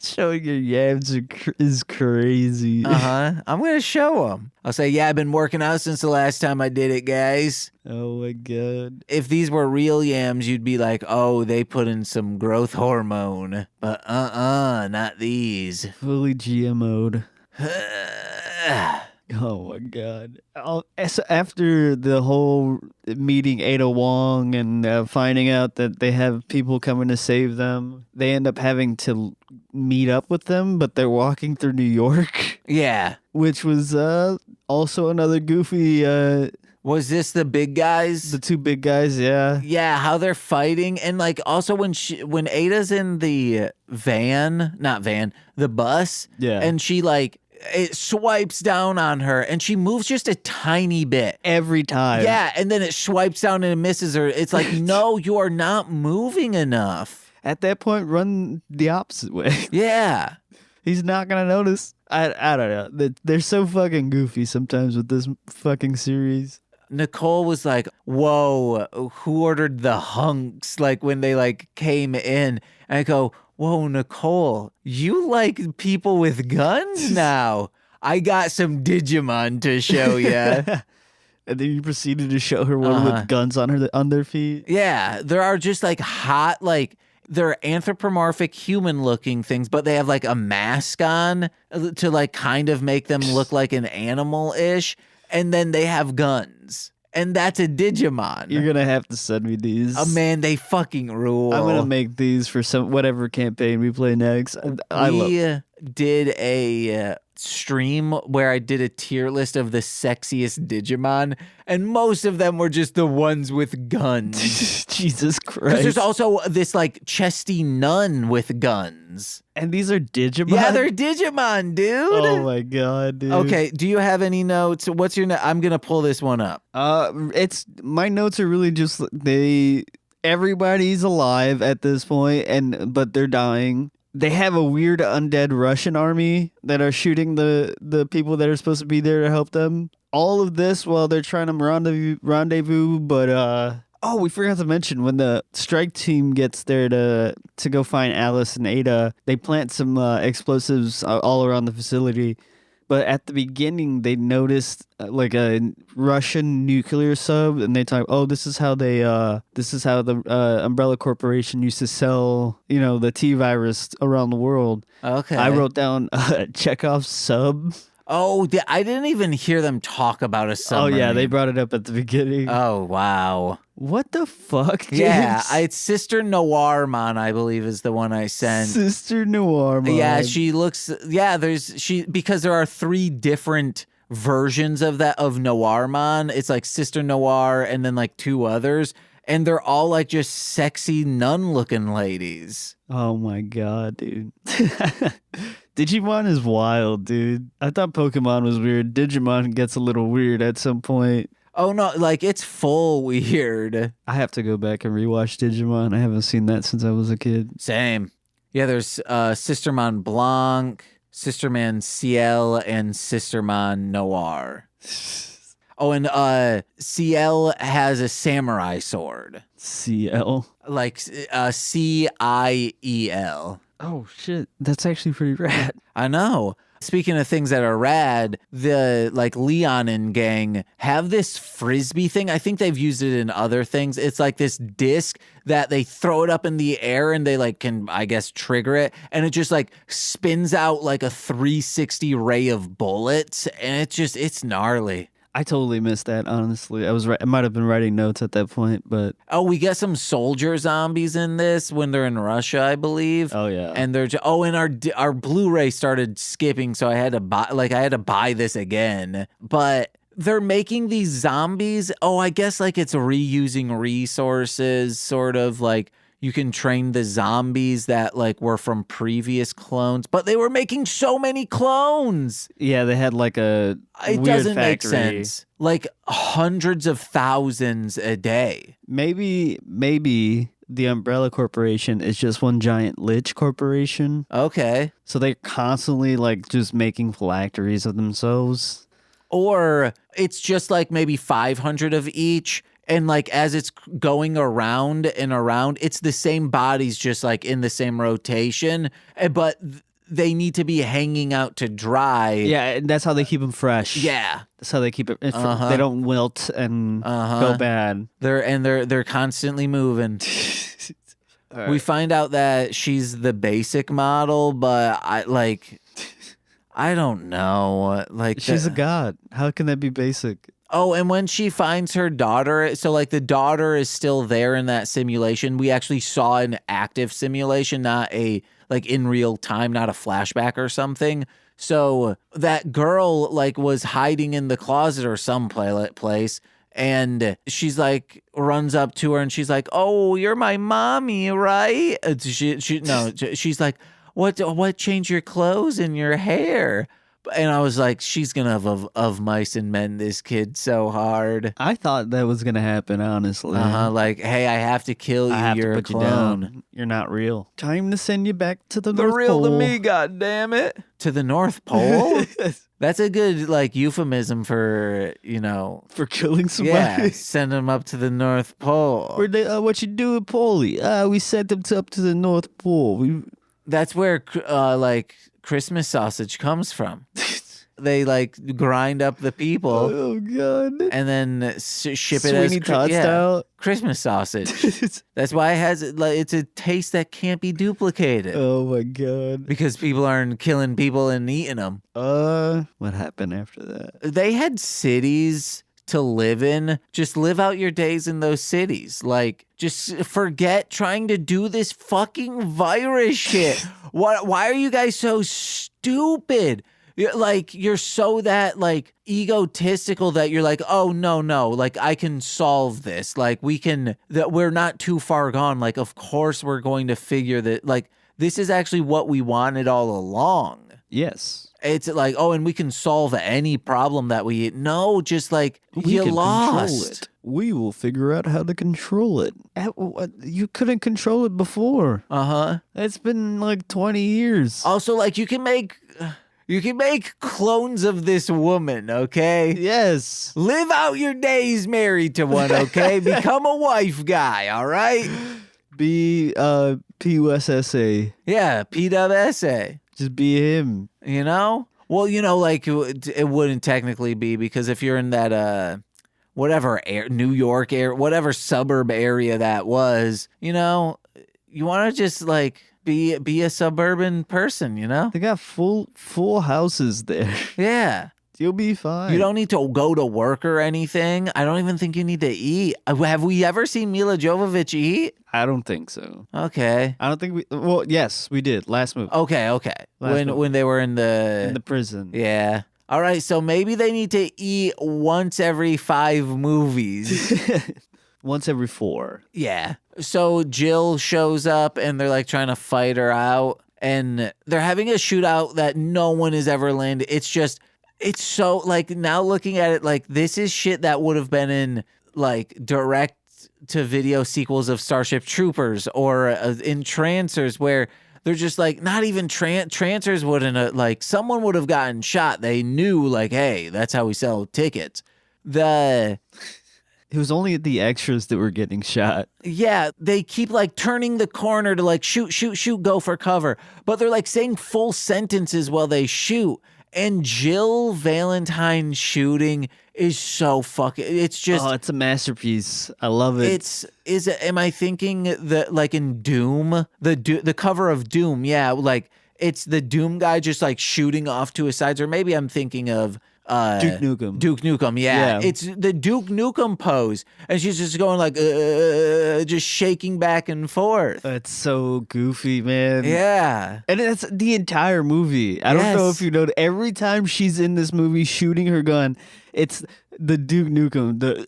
Showing your yams is crazy. I'm going to show them. I'll say, yeah, I've been working out since the last time I did it, guys. Oh, my God. If these were real yams, you'd be like, oh, they put in some growth hormone. But not these. Fully GMO'd. Oh, my God. So after the whole meeting Ada Wong and finding out that they have people coming to save them, they end up having to meet up with them, but they're walking through New York. Yeah. Which was also another goofy... was this the big guys? The two big guys, yeah. Yeah, how they're fighting. And like also when Ada's in the the bus. Yeah. And she like... it swipes down on her and she moves just a tiny bit every time. Yeah, and then it swipes down and it misses her. It's like, no, you are not moving enough. At that point, run the opposite way. Yeah. He's not going to notice. I don't know. They're so fucking goofy sometimes with this fucking series. Nicole was like, whoa, who ordered the hunks? Like when they like came in. And I go, whoa, Nicole, you like people with guns now. I got some Digimon to show you. And then you proceeded to show her one with guns on their feet. Yeah, there are just like hot, like they're anthropomorphic human looking things, but they have like a mask on to like kind of make them look like an animal-ish. And then they have guns. And that's a Digimon. You're going to have to send me these. Oh, man, they fucking rule. I'm going to make these for whatever campaign we play next. We did a stream where I did a tier list of the sexiest Digimon, and most of them were just the ones with guns. Jesus Christ. Because there's also this like chesty nun with guns. And these are Digimon? Yeah, they're Digimon, dude. Oh my God, dude. Okay, do you have any notes? What's your I'm going to pull this one up. My notes are really just everybody's alive at this point, but they're dying. They have a weird undead Russian army that are shooting the people that are supposed to be there to help them. All of this while they're trying to rendezvous, but we forgot to mention when the strike team gets there to go find Alice and Ada, they plant some explosives all around the facility. But at the beginning, they noticed like a Russian nuclear sub, and they talk, this is how the Umbrella Corporation used to sell, the T-virus around the world. Okay. I wrote down Chekhov's sub. Oh, I didn't even hear them talk about a submarine. Oh, yeah, they brought it up at the beginning. Oh, wow. What the fuck, James? Yeah, it's Sister Noirmon, I believe, is the one I sent. Sister Noirmon. Yeah, she looks. Yeah, because there are 3 different versions of Noirmon. It's like Sister Noir and then like 2 others, and they're all like just sexy nun-looking ladies. Oh my god, dude. Digimon is wild, dude. I thought Pokemon was weird. Digimon gets a little weird at some point. Oh no, like it's full weird. I have to go back and rewatch Digimon. I haven't seen that since I was a kid. Same. Yeah, there's Sistermon Blanc, Sisterman Ciel, and Sistermon Noir. Oh, and Ciel has a samurai sword. CL? Like Ciel. Oh, shit. That's actually pretty rad. I know. Speaking of things that are rad, the like Leonin gang have this frisbee thing. I think they've used it in other things. It's like this disc that they throw it up in the air and they like can, I guess, trigger it. And it just like spins out like a 360 ray of bullets. And it's gnarly. I totally missed that, honestly. I might have been writing notes at that point, but... Oh, we get some soldier zombies in this when they're in Russia, I believe. Oh, yeah. And they're and our Blu-ray started skipping, so I had to buy this again. But they're making these zombies. Oh, I guess like it's reusing resources, sort of like you can train the zombies that like were from previous clones, but they were making so many clones. Yeah, they had like a It weird doesn't factory. make sense. Like hundreds of thousands a day. Maybe the Umbrella Corporation is just one giant lich corporation. Okay. So they're constantly like just making phylacteries of themselves. Or it's just like maybe 500 of each. And like as it's going around and around, it's the same bodies just like in the same rotation. But they need to be hanging out to dry. Yeah, and that's how they keep them fresh. Yeah. That's how they keep it. They don't wilt and go bad. They're constantly moving. Right. We find out that she's the basic model, but I don't know. Like she's a god. How can that be basic? Oh, and when she finds her daughter, so like the daughter is still there in that simulation. We actually saw an active simulation, not a like in real time, not a flashback or something. So that girl like was hiding in the closet or some place. And she's like, runs up to her and she's like, "Oh, you're my mommy, right?" She's like, what changed your clothes and your hair? And I was like, she's going to of mice and men this kid so hard. I thought that was going to happen, honestly. Like, hey, I have to kill you. You're a clone. You down. You're not real. Time to send you back to the North real Pole. To me, goddammit. To the North Pole? That's a good, like, euphemism for, for killing somebody. Yeah, send them up to the North Pole. What you doing, Paulie? We sent them up to the North Pole. That's where, Christmas sausage comes from. They like grind up the people. Oh god! And then ship it Sweeney Todd style Christmas sausage. That's why it has it's a taste that can't be duplicated. Oh my god! Because people aren't killing people and eating them. What happened after that? They had cities to live in. Just live out your days in those cities. Like, just forget trying to do this fucking virus shit. Why are you guys so stupid? Like, you're so that, like, egotistical that you're like, oh, no, like, I can solve this. Like, we're not too far gone. Like, of course we're going to figure that, like, this is actually what we wanted all along. Yes. It's like, oh, and we can solve any problem that we... No, just like, you lost. Control it. We will figure out how to control it. You couldn't control it before. Uh-huh. It's been like 20 years. Also, like, you can make clones of this woman, okay? Yes. Live out your days married to one, okay? Become a wife guy, all right? Be PUSSA. Yeah, PWSA. Just be him. Well, like, it wouldn't technically be, because if you're in that, whatever, New York area, whatever suburb area that was, you want to just, like, be a suburban person, you know? They got full houses there. Yeah. You'll be fine. You don't need to go to work or anything. I don't even think you need to eat. Have we ever seen Mila Jovovich eat? I don't think so. Okay. I don't think we. Well, yes, we did last movie. Okay. When they were in the prison. Yeah. All right. So maybe they need to eat once every 5 movies. Once every 4. Yeah. So Jill shows up and they're like trying to fight her out, and they're having a shootout that no one has ever landed. It's so, like, now looking at it, like, this is shit that would have been in, like, direct to video sequels of Starship Troopers or in Trancers, where they're just, like, not even Trancers wouldn't have, like, someone would have gotten shot. They knew, like, hey, that's how we sell tickets. It was only the extras that were getting shot. Yeah, they keep, like, turning the corner to, like, shoot, go for cover. But they're, like, saying full sentences while they shoot. And Jill Valentine shooting is so fucking. It's just. Oh, it's a masterpiece. I love it. Am I thinking that, like, in Doom, the cover of Doom? Yeah, like it's the Doom guy just like shooting off to his sides, or maybe I'm thinking of Duke Nukem. Duke Nukem, yeah. It's the Duke Nukem pose, and she's just going like, just shaking back and forth. It's so goofy, man. Yeah, and that's the entire movie. I don't know if you know. Every time she's in this movie shooting her gun, it's the Duke Nukem.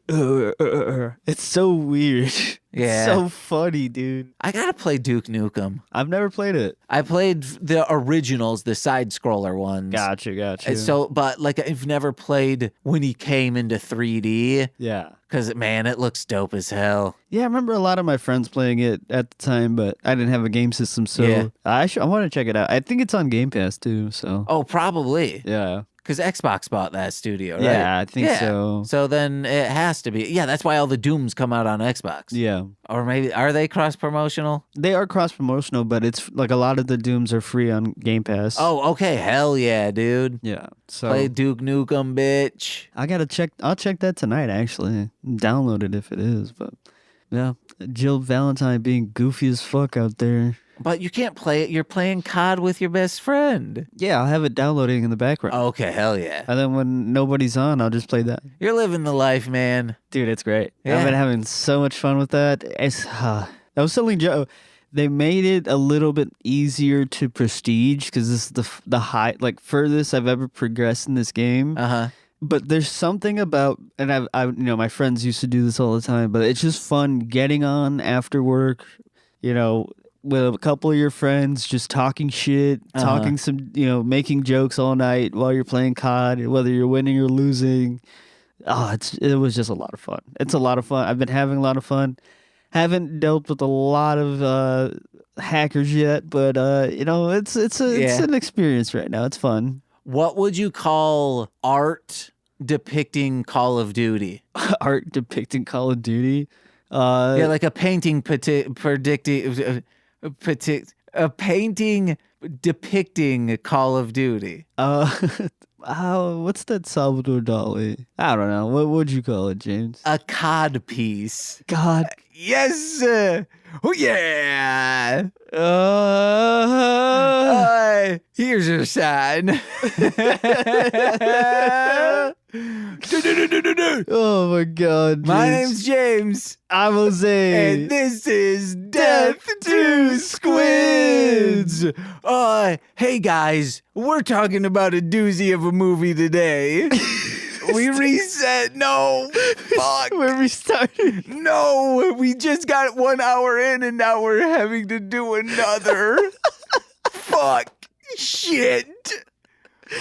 It's so weird. Yeah, so funny, dude. I gotta play Duke Nukem. I've never played it. I played the originals, the side scroller ones. Gotcha. So, but like I've never played when he came into 3D. Yeah. Because, man, it looks dope as hell. Yeah, I remember a lot of my friends playing it at the time, but I didn't have a game system, so I want to check it out. I think it's on Game Pass, too, so. Oh, probably. Yeah. Because Xbox bought that studio, right? Yeah, I think so. So then it has to be. Yeah, that's why all the Dooms come out on Xbox. Yeah. Or maybe, are they cross-promotional? They are cross-promotional, but it's like a lot of the Dooms are free on Game Pass. Oh, okay. Hell yeah, dude. Yeah. So play Duke Nukem, bitch. I'll check that tonight, actually. Download it if it is, but yeah. Jill Valentine being goofy as fuck out there. But you can't play it. You're playing COD with your best friend. Yeah, I'll have it downloading in the background. Okay, hell yeah. And then when nobody's on, I'll just play that. You're living the life, man. Dude, it's great. Yeah. I've been having so much fun with that. I was telling Joe, they made it a little bit easier to prestige because this is the high, like, furthest I've ever progressed in this game. Uh-huh. But there's something about, and I my friends used to do this all the time, but it's just fun getting on after work, with a couple of your friends, just talking shit, talking some, making jokes all night while you're playing COD, whether you're winning or losing. Oh, it was just a lot of fun. It's a lot of fun. I've been having a lot of fun. Haven't dealt with a lot of hackers yet, but it's an experience right now. It's fun. What would you call art depicting Call of Duty? Art depicting Call of Duty? Like a painting a painting depicting Call of Duty. What's that Salvador Dali? I don't know. What would you call it, James? A COD piece. God. Yes. Oh yeah. Here's your sign. Oh my God, James. My name's James. I'm Jose. And this is Deth to Squids. Hey guys, we're talking about a doozy of a movie today. We reset. No. Fuck. We're restarting. No. We just got 1 hour in and now we're having to do another. Fuck. Shit.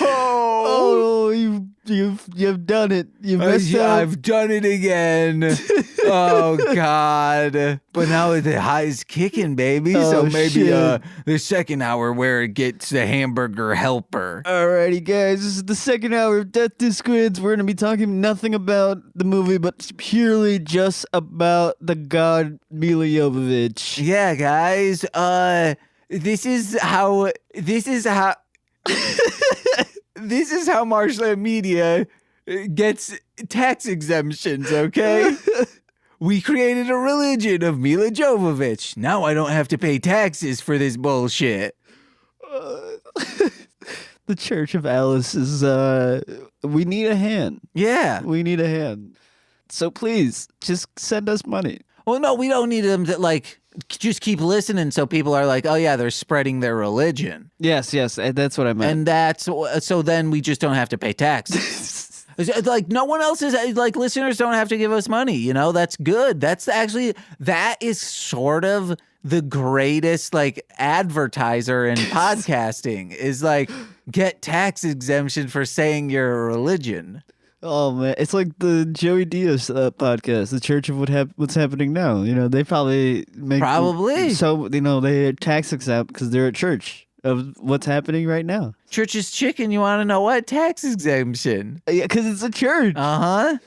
Oh, you've done it. You messed up. I've done it again. Oh God! But now the high's kicking, baby. So maybe the second hour where it gets the hamburger helper. Alrighty, guys. This is the second hour of Deth to Squids. We're gonna be talking nothing about the movie, but purely just about the god Mila Jovovich. Yeah, guys. This is how. This is how Marshland Media gets tax exemptions, okay? we created a religion of Mila Jovovich. Now I don't have to pay taxes for this bullshit. The Church of Alice is, we need a hand. Yeah. We need a hand. So please, just send us money. Well, no, we don't need them to, like, just keep listening so people are like, oh, yeah, they're spreading their religion. Yes, that's what I meant. And that's, so then we just don't have to pay taxes. Like, no one else is, like, listeners don't have to give us money, you know? That's good. That is sort of the greatest, like, advertiser in podcasting is, like, get tax exemption for saying you're a religion. Oh man, it's like the Joey Diaz podcast, the Church of What's Happening Now. You know, they probably make so they're tax exempt because they're a church of what's happening right now. Church is chicken. You want to know what? Tax exemption. Yeah, because it's a church. God,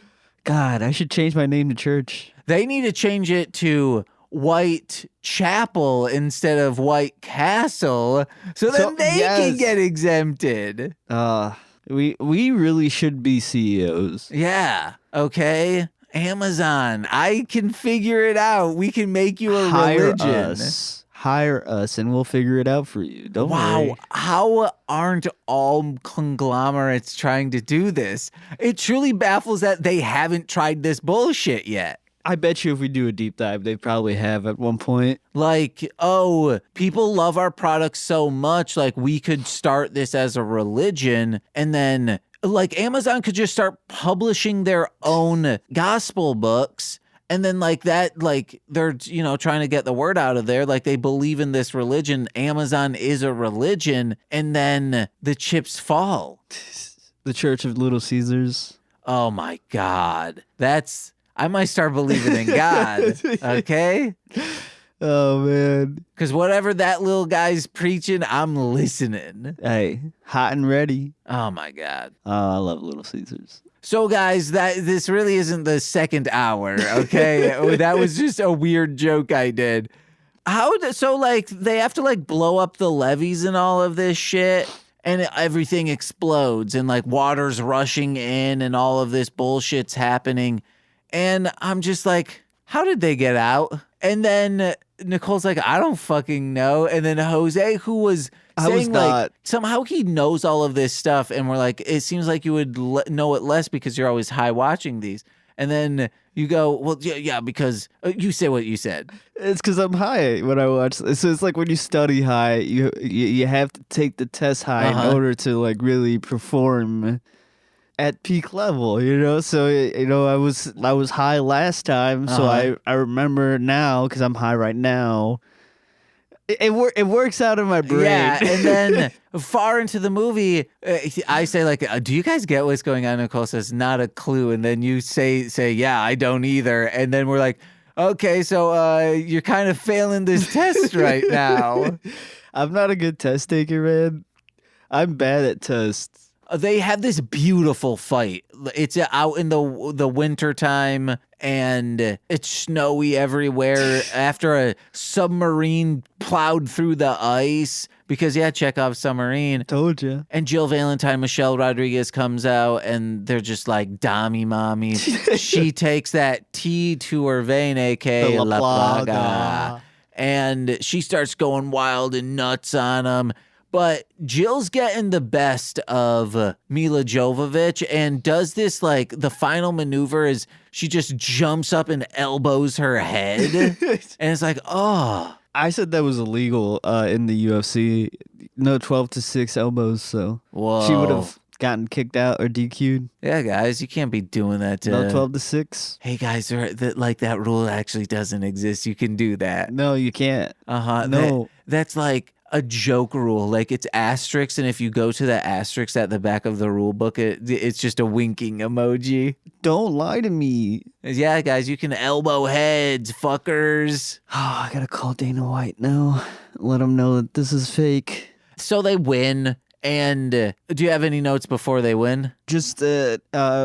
I should change my name to church. They need to change it to White Chapel instead of White Castle, so then they can get exempted. We really should be CEOs. Yeah. Okay. Amazon. I can figure it out. We can make you a religion. Hire us and we'll figure it out for you. Don't worry. Wow. How aren't all conglomerates trying to do this? It truly baffles that they haven't tried this bullshit yet. I bet you if we do a deep dive, they probably have at one point. Like, oh, people love our products so much, like we could start this as a religion, and then like Amazon could just start publishing their own gospel books, and then like that, like they're, trying to get the word out of there, like they believe in this religion. Amazon is a religion, and then the chips fall. The Church of Little Caesars. Oh my God. I might start believing in God, okay? Oh, man. Because whatever that little guy's preaching, I'm listening. Hey, hot and ready. Oh, my God. Oh, I love Little Caesars. So, guys, this really isn't the second hour, okay? That was just a weird joke I did. So, like, they have to, like, blow up the levees and all of this shit, and everything explodes, and, like, water's rushing in, and all of this bullshit's happening. And I'm just like, how did they get out? And then Nicole's like, I don't fucking know. And then Jose, who was saying like somehow he knows all of this stuff. And we're like, it seems like you would know it less because you're always high watching these. And then you go, well, yeah, because you say what you said. It's because I'm high when I watch. So it's like when you study high, you have to take the test high in order to like really perform at peak level, so I was high last time, so I remember now because I'm high right now. It works out in my brain. Yeah, and then far into the movie, I say like, "Do you guys get what's going on?" Nicole says, "Not a clue," and then you say, "Yeah, I don't either," and then we're like, "Okay, so you're kind of failing this test right now." I'm not a good test taker, man. I'm bad at tests. They have this beautiful fight. It's out in the winter time, and it's snowy everywhere after a submarine plowed through the ice. Because, Chekhov's submarine. Told you. And Jill Valentine, Michelle Rodriguez comes out, and they're just like Dommy mommy. She takes that tea to her vein, a.k.a. La Plaga. And she starts going wild and nuts on him. But Jill's getting the best of Mila Jovovich and does this, like, the final maneuver is she just jumps up and elbows her head. And it's like, oh. I said that was illegal in the UFC. No 12-6 elbows, so whoa. She would have gotten kicked out or DQ'd. Yeah, guys, you can't be doing that. No 12-6. Hey, guys, that rule actually doesn't exist. You can do that. No, you can't. No. That's like a joke rule. Like it's asterisks, and if you go to the asterisk at the back of the rule book, it's just a winking emoji. Don't lie to me. Yeah, guys, you can elbow heads, fuckers. Oh, I gotta call Dana White now. Let him know that this is fake. So they win. And do you have any notes before they win? Just that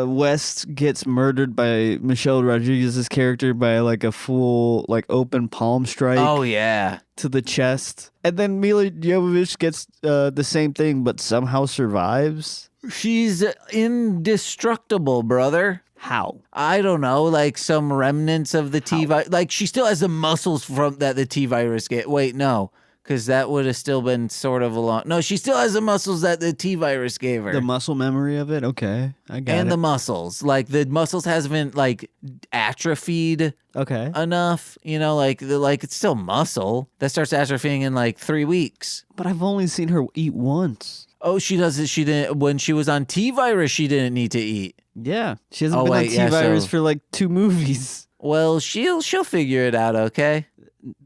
West gets murdered by Michelle Rodriguez's character by like a full like open palm strike. Oh, yeah. To the chest. And then Mila Jovovich gets the same thing but somehow survives. She's indestructible, brother. How? I don't know, like some remnants of the T virus. Like she still has the muscles from that the T virus gave. Wait, no, because that would have still been sort of a long. No, she still has the muscles that the T virus gave her. The muscle memory of it. Okay, I got it. And the muscles, like the muscles hasn't like atrophied. Okay. Enough, like it's still muscle that starts atrophying in like 3 weeks. But I've only seen her eat once. Oh, she does it. She didn't when she was on T virus. She didn't need to eat. Yeah, she hasn't been on T virus for like 2 movies. Well, she'll figure it out. Okay.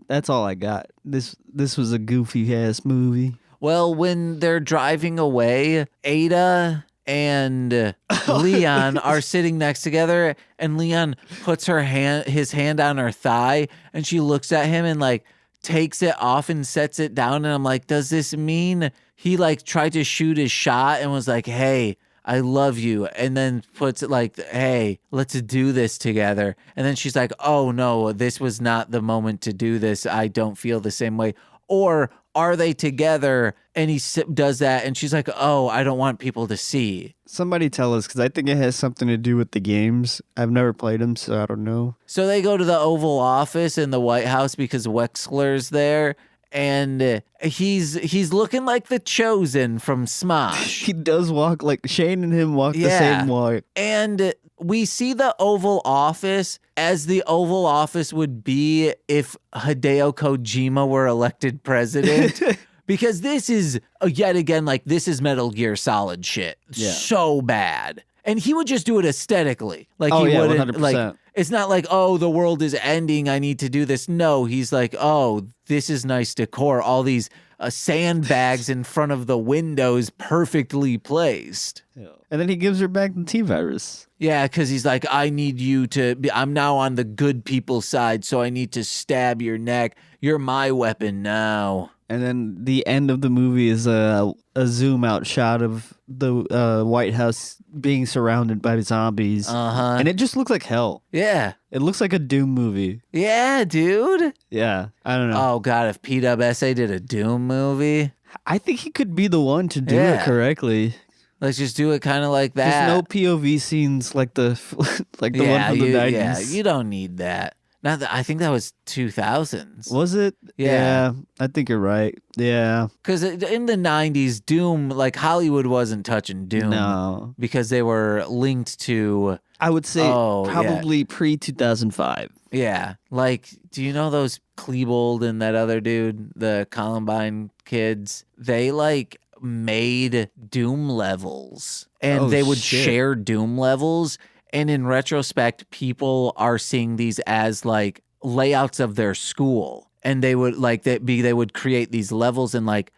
That's all I got. This was a goofy ass movie. Well, when they're driving away, Ada and Leon are sitting next together, and Leon puts his hand on her thigh, and she looks at him and like takes it off and sets it down. And I'm like, does this mean he like tried to shoot his shot and was like, hey, I love you, and then puts it like, hey, let's do this together. And then she's like, oh no, this was not the moment to do this. I don't feel the same way. Or are they together and he does that and she's like, oh, I don't want people to see. Somebody tell us, because I think it has something to do with the games. I've never played them, so I don't know. So they go to the Oval Office in the White House because Wexler's there. And he's looking like the Chosen from Smosh. He does walk like Shane and him walk the same walk. And we see the Oval Office as the Oval Office would be if Hideo Kojima were elected president. Because this is, yet again, like this is Metal Gear Solid shit. Yeah. So bad. And he would just do it aesthetically. Like he wouldn't 100%. like it's not like, oh, the world is ending, I need to do this. No, he's like, oh, this is nice decor. All these sandbags in front of the windows perfectly placed. Yeah. And then he gives her back the T-virus. Yeah, because he's like, I need you to be, I'm now on the good people's side, so I need to stab your neck. You're my weapon now. And then the end of the movie is a zoom out shot of the White House being surrounded by zombies. Uh-huh. And it just looks like hell. Yeah. It looks like a Doom movie. Yeah, dude. Yeah. I don't know. Oh, God, if PWSA did a Doom movie. I think he could be the one to do it correctly. Let's just do it kind of like that. There's no POV scenes like the one from the 90s. Yeah, you don't need that. Not that, I think that was 2000s. Was it? Yeah, I think you're right. Yeah. Because in the 90s, Doom, like Hollywood wasn't touching Doom. No. Because they were linked to... I would say probably pre-2005. Yeah. Like, do you know those Klebold and that other dude, the Columbine kids? They like made Doom levels. And they would share Doom levels. And in retrospect, people are seeing these as like layouts of their school. And they would they would create these levels and like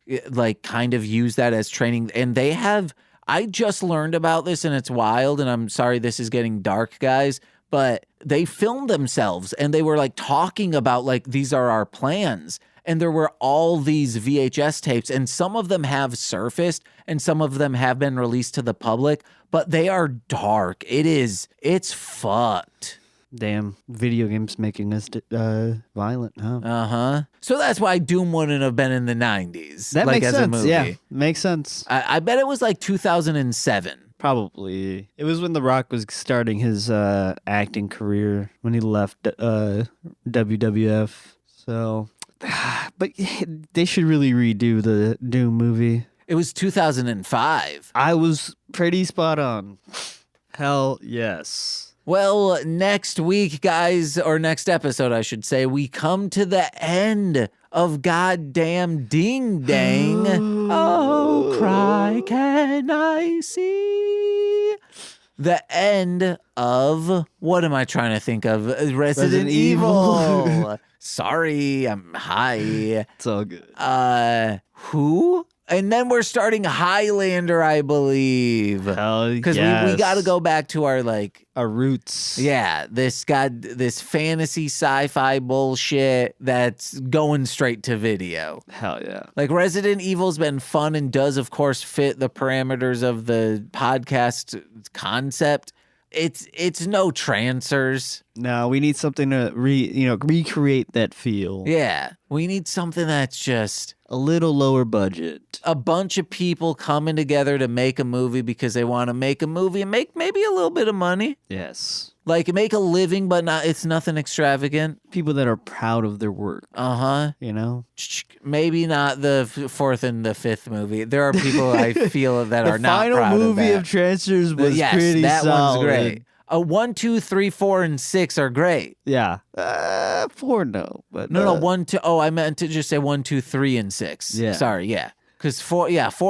kind of use that as training. And they have, I just learned about this and it's wild. And I'm sorry, this is getting dark, guys, but they filmed themselves and they were like talking about like, these are our plans. And there were all these VHS tapes, and some of them have surfaced and some of them have been released to the public, but they are dark. It's fucked. Damn, video games making us violent, huh? Uh-huh. So that's why Doom wouldn't have been in the 90s. That like, makes as sense, a movie. yeah. Makes sense. I bet it was like 2007. Probably. It was when The Rock was starting his acting career, when he left WWF, so... But they should really redo the Doom movie. It was 2005. I was pretty spot on. Hell yes. Well, next week, guys, or next episode, I should say, we come to the end of goddamn Ding Dang. Oh, cry can I see? The end of, what am I trying to think of? Resident Evil. Sorry, I'm high. It's all good. Who? And then we're starting Highlander, I believe. Hell because we got to go back to our roots. Yeah, this fantasy sci-fi bullshit that's going straight to video. Hell yeah. Like Resident Evil's been fun and does, of course, fit the parameters of the podcast concept. It's no Trancers. No, we need something to recreate that feel. Yeah, we need something that's just a little lower budget. A bunch of people coming together to make a movie because they want to make a movie and make maybe a little bit of money. Yes. Like make a living, but it's nothing extravagant. People that are proud of their work. You know? Maybe not the fourth and the fifth movie. There are people I feel that are not proud of that. The final movie of Transfers was pretty that solid. One's great. 1, 2, 3, 4, and 6 are great. Yeah. 4 no. But no, 1, 2. Oh, I meant to just say 1, 2, 3, and 6. Yeah. Sorry, yeah. Because 4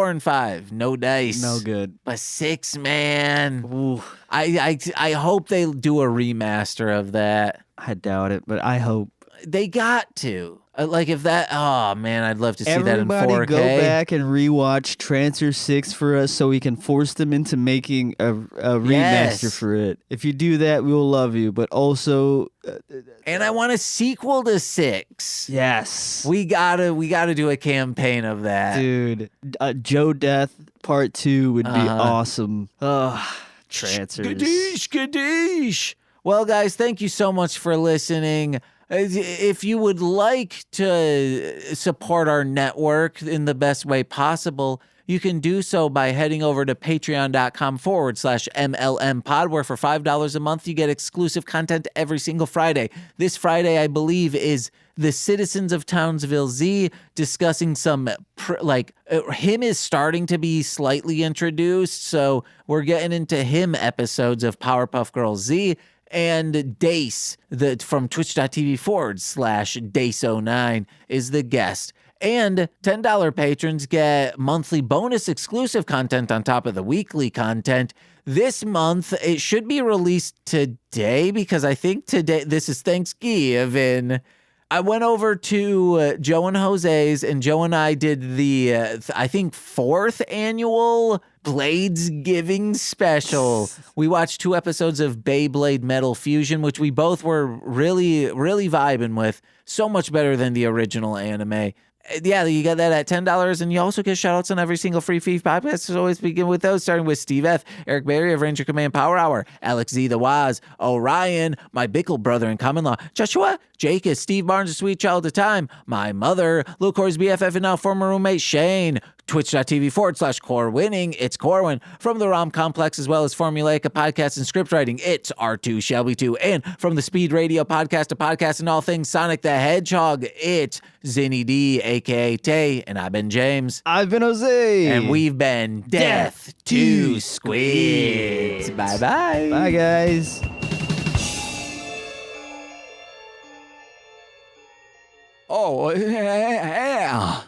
and 5, no dice. No good. But 6, man. Ooh. I hope they do a remaster of that. I doubt it, but I hope. They got to. Like if that, oh man, I'd love to see that in 4K. Everybody go back and rewatch Transfer 6 for us so we can force them into making a remaster for it. If you do that, we will love you, but also... and I want a sequel to 6. Yes. We gotta do a campaign of that. Dude, Deth Part 2 would be awesome. Transfers. Skadoosh. Well, guys, thank you so much for listening. If you would like to support our network in the best way possible, you can do so by heading over to patreon.com/MLMpod, where for $5 a month, you get exclusive content every single Friday. This Friday, I believe, is the Citizens of Townsville Z discussing some, him is starting to be slightly introduced, so we're getting into him episodes of Powerpuff Girls Z. And Dace, from twitch.tv/Dace09 is the guest. And $10 patrons get monthly bonus exclusive content on top of the weekly content. This month, it should be released today because I think today, this is Thanksgiving. I went over to Joe and Jose's, and Joe and I did the, I think, 4th annual Blades Giving special. We watched 2 episodes of Beyblade Metal Fusion, which we both were really, really vibing with. So much better than the original anime. Yeah, you get that at $10, and you also get shoutouts on every single Free Thief podcast. So always begin with those, starting with Steve F., Eric Berry of Ranger Command Power Hour, Alex Z. The Waz, Orion, my Bickle brother in common law, Joshua, Jake is Steve Barnes, a sweet child of time, my mother, Luke Corey's BFF and now former roommate Shane, twitch.tv/Core Winning, it's Corwin, from the ROM Complex as well as Formulaic, a podcast and script writing, it's R2 Shelby 2, and from the Speed Radio podcast, a podcast and all things Sonic the Hedgehog, it's Zinny D, aka Tay, and I've been James. I've been Jose. And we've been Deth to Squids. Bye-bye. Bye, guys. Oh, yeah.